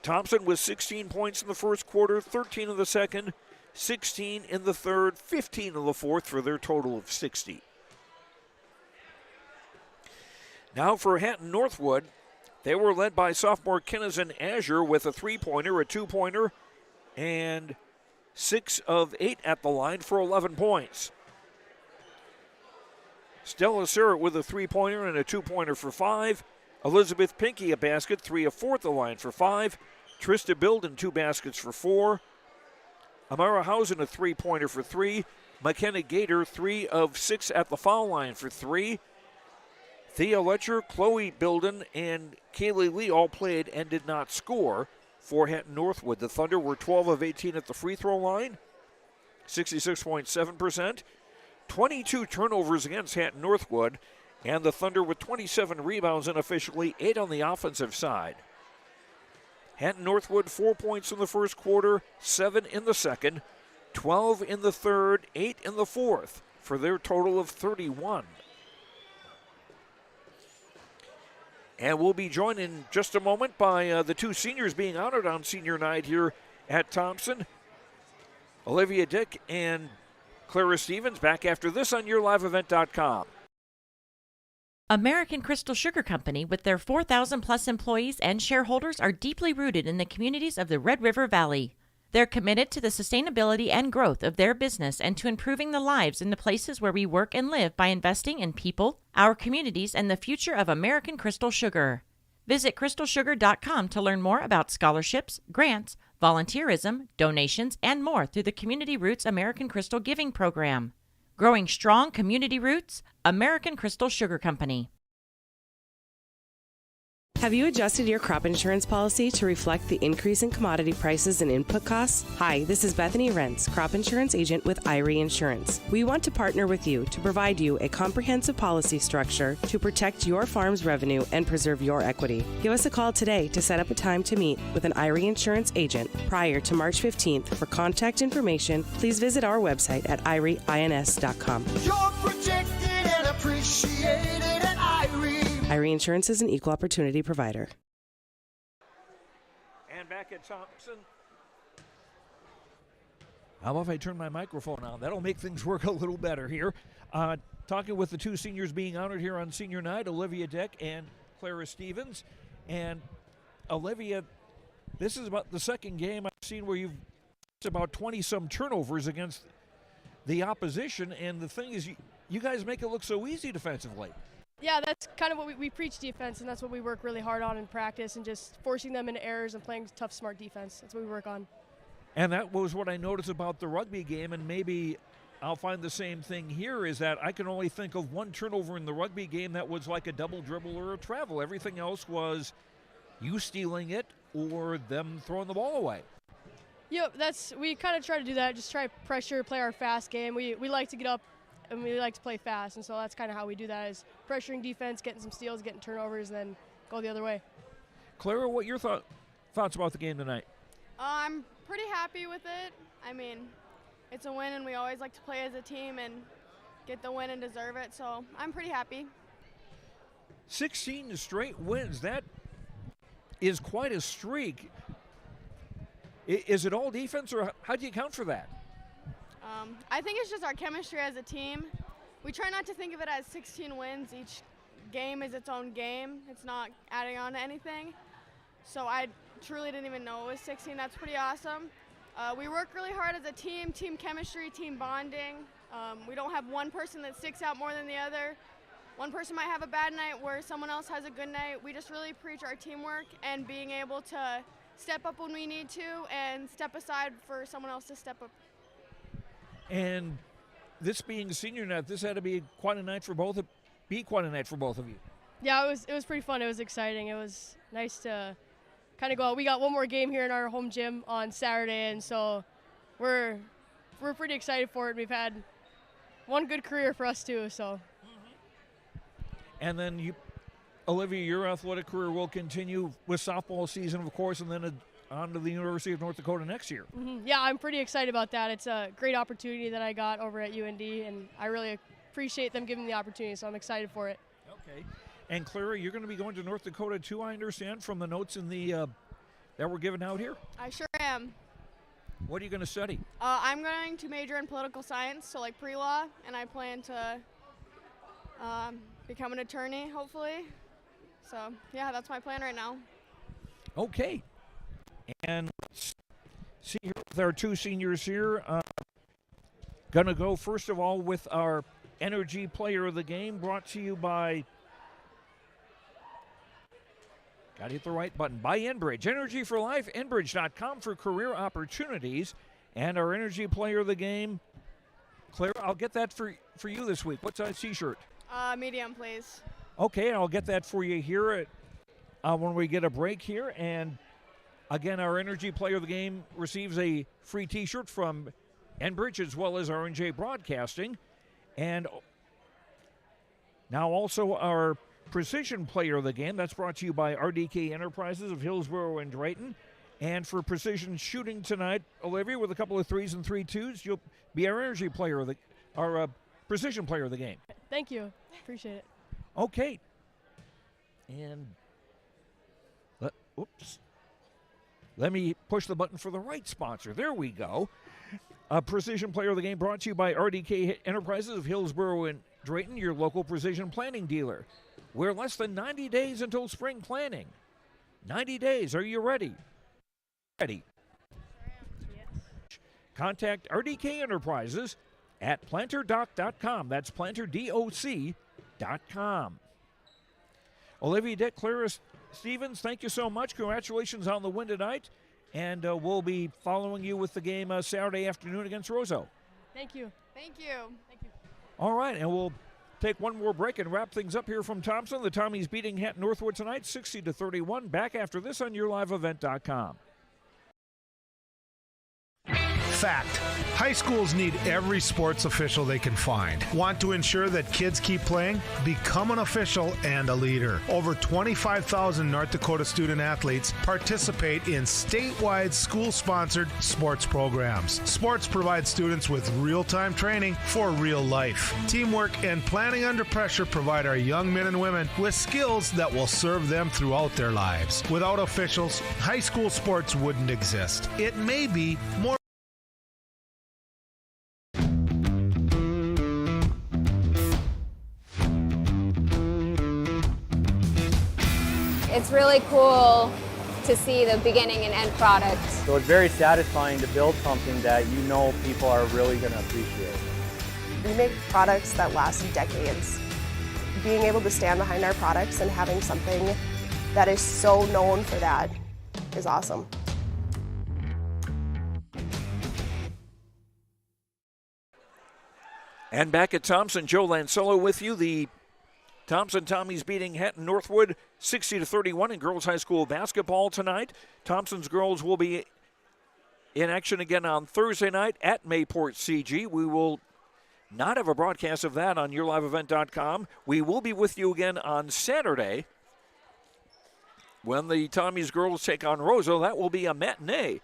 Thompson with 16 points in the first quarter, 13 in the second, 16 in the third, 15 in the fourth for their total of 60. Now for Hatton-Northwood, they were led by sophomore Kinnison Azure with a 3-pointer, a 2-pointer, and 6 of 8 at the line for 11 points. Stella Serrett with a 3-pointer and a 2-pointer for 5. Elizabeth Pinky a basket, 3 of 4 at the line for 5. Trista Bilden 2 baskets for 4. Amara Hausen a 3-pointer for 3. McKenna Gator 3 of 6 at the foul line for 3. Thea Letcher, Chloe Bilden, and Kaylee Lee all played and did not score for Hatton-Northwood. The Thunder were 12 of 18 at the free throw line, 66.7%. 22 turnovers against Hatton-Northwood, and the Thunder with 27 rebounds unofficially, 8 on the offensive side. Hatton-Northwood 4 points in the first quarter, 7 in the second, 12 in the third, 8 in the fourth, for their total of 31. And we'll be joined in just a moment by the 2 seniors being honored on senior night here at Thompson. Olivia Dick and Clara Stevens back after this on YourLiveEvent.com. American Crystal Sugar Company, with their 4,000-plus employees and shareholders, are deeply rooted in the communities of the Red River Valley. They're committed to the sustainability and growth of their business and to improving the lives in the places where we work and live by investing in people, our communities, and the future of American Crystal Sugar. Visit crystalsugar.com to learn more about scholarships, grants, volunteerism, donations, and more through the Community Roots American Crystal Giving Program. Growing strong community roots, American Crystal Sugar Company. Have you adjusted your crop insurance policy to reflect the increase in commodity prices and input costs? Hi, this is Bethany Rentz, crop insurance agent with Irie Insurance. We want to partner with you to provide you a comprehensive policy structure to protect your farm's revenue and preserve your equity. Give us a call today to set up a time to meet with an Irie Insurance agent prior to March 15th. For contact information, please visit our website at irieins.com. You're protected and appreciated at Irie. Irie Insurance is an equal opportunity provider. And back at Thompson. How about if I turn my microphone on? That'll make things work a little better here. Talking with the 2 seniors being honored here on senior night, Olivia Dick and Clara Stevens. And Olivia, this is about the second game I've seen where you've about 20-some turnovers against the opposition. And the thing is, you guys make it look so easy defensively. Yeah, that's kind of what we preach defense, and that's what we work really hard on in practice, and just forcing them into errors and playing tough, smart defense. That's what we work on. And that was what I noticed about the rugby game, and maybe I'll find the same thing here, is that I can only think of 1 turnover in the rugby game that was like a double dribble or a travel. Everything else was you stealing it or them throwing the ball away. Yep, we kind of try to do that, just try to pressure, play our fast game. We like to get up, and we like to play fast, and so that's kind of how we do that, is pressuring defense, getting some steals, getting turnovers, and then go the other way. Clara, what are your thoughts about the game tonight? I'm pretty happy with it. I mean, it's a win, and we always like to play as a team and get the win and deserve it, so I'm pretty happy. 16 straight wins. That is quite a streak. Is it all defense, or how do you account for that? I think it's just our chemistry as a team. We try not to think of it as 16 wins. Each game is its own game. It's not adding on to anything. So I truly didn't even know it was 16. That's pretty awesome. We work really hard as a team chemistry, team bonding. We don't have one person that sticks out more than the other. One person might have a bad night where someone else has a good night. We just really preach our teamwork and being able to step up when we need to and step aside for someone else to step up. And this being senior night, this had to be quite a night for both of you. Yeah, it was pretty fun. It was exciting. It was nice to kind of go out. We got one more game here in our home gym on Saturday, and so we're pretty excited for it. We've had one good career for us too, so. And then Olivia, your athletic career will continue with softball season, of course, and then on to the University of North Dakota next year. Yeah, I'm pretty excited about that. It's a great opportunity that I got over at UND, and I really appreciate them giving me the opportunity, so I'm excited for it. Okay. And Clara, you're going to be going to North Dakota too, I understand, from the notes in the that were given out here? I sure am. What are you going to study? I'm going to major in political science, so like pre-law, and I plan to become an attorney, hopefully. So, yeah, that's my plan right now. Okay. And let's see here with our two seniors here. Going to go, first of all, with our Energy Player of the Game, brought to you by, got to hit the right button, by Enbridge. Energy for Life, Enbridge.com for career opportunities. And our Energy Player of the Game, Claire, I'll get that for you this week. What's that T-shirt? Medium, please. Okay, I'll get that for you here when we get a break here. And again, our Energy Player of the Game receives a free T-shirt from Enbridge as well as R&J Broadcasting. And now also our Precision Player of the Game. That's brought to you by RDK Enterprises of Hillsborough and Drayton. And for precision shooting tonight, Olivia, with a couple of 3s and 3-2s, you'll be our Energy Player of our Precision Player of the Game. Thank you. Appreciate it. Okay. And let me push the button for the right sponsor. There we go. Precision Player of the Game brought to you by RDK Enterprises of Hillsborough and Drayton, your local precision planting dealer. We're less than 90 days until spring planting. 90 days. Are you ready? Ready. Yes. Contact RDK Enterprises at planterdoc.com. That's planterdoc.com. Olivia Dick, Clara Stevens, thank you so much. Congratulations on the win tonight. And we'll be following you with the game Saturday afternoon against Roseau. Thank you. Thank you. Thank you. All right, and we'll take one more break and wrap things up here from Thompson. The Tommies beating Hatton-Northwood tonight, 60-31. Back after this on YourLiveEvent.com. Fact. High schools need every sports official they can find. Want to ensure that kids keep playing? Become an official and a leader. Over 25,000 North Dakota student athletes participate in statewide school-sponsored sports programs. Sports provide students with real-time training for real life. Teamwork and planning under pressure provide our young men and women with skills that will serve them throughout their lives. Without officials, high school sports wouldn't exist. It may be more. It's really cool to see the beginning and end product. So it's very satisfying to build something that you know people are really going to appreciate. We make products that last decades. Being able to stand behind our products and having something that is so known for that is awesome. And back at Thompson, Joe Lancello with you. The Thompson Tommies beating Hatton-Northwood 60-31 in girls high school basketball tonight. Thompson's girls will be in action again on Thursday night at Mayport CG. We will not have a broadcast of that on YourLiveEvent.com. We will be with you again on Saturday when the Tommies girls take on Roseau. That will be a matinee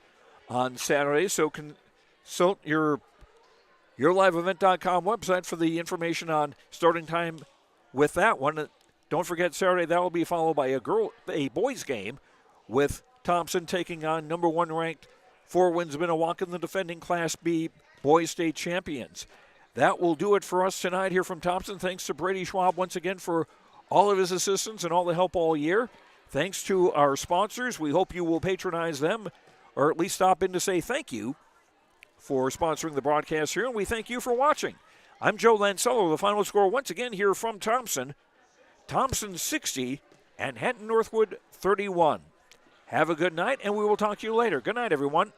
on Saturday. So consult your YourLiveEvent.com website for the information on starting time with that one. Don't forget Saturday, that will be followed by a boys game with Thompson taking on number 1 ranked Four Winds Minnewacan, the defending Class B boys state champions. That will do it for us tonight here from Thompson. Thanks to Brady Schwab once again for all of his assistance and all the help all year. Thanks to our sponsors. We hope you will patronize them or at least stop in to say thank you for sponsoring the broadcast here, and we thank you for watching. I'm Joe Lancello. The final score once again here from Thompson. Thompson 60 and Hatton-Northwood 31. Have a good night, and we will talk to you later. Good night, everyone.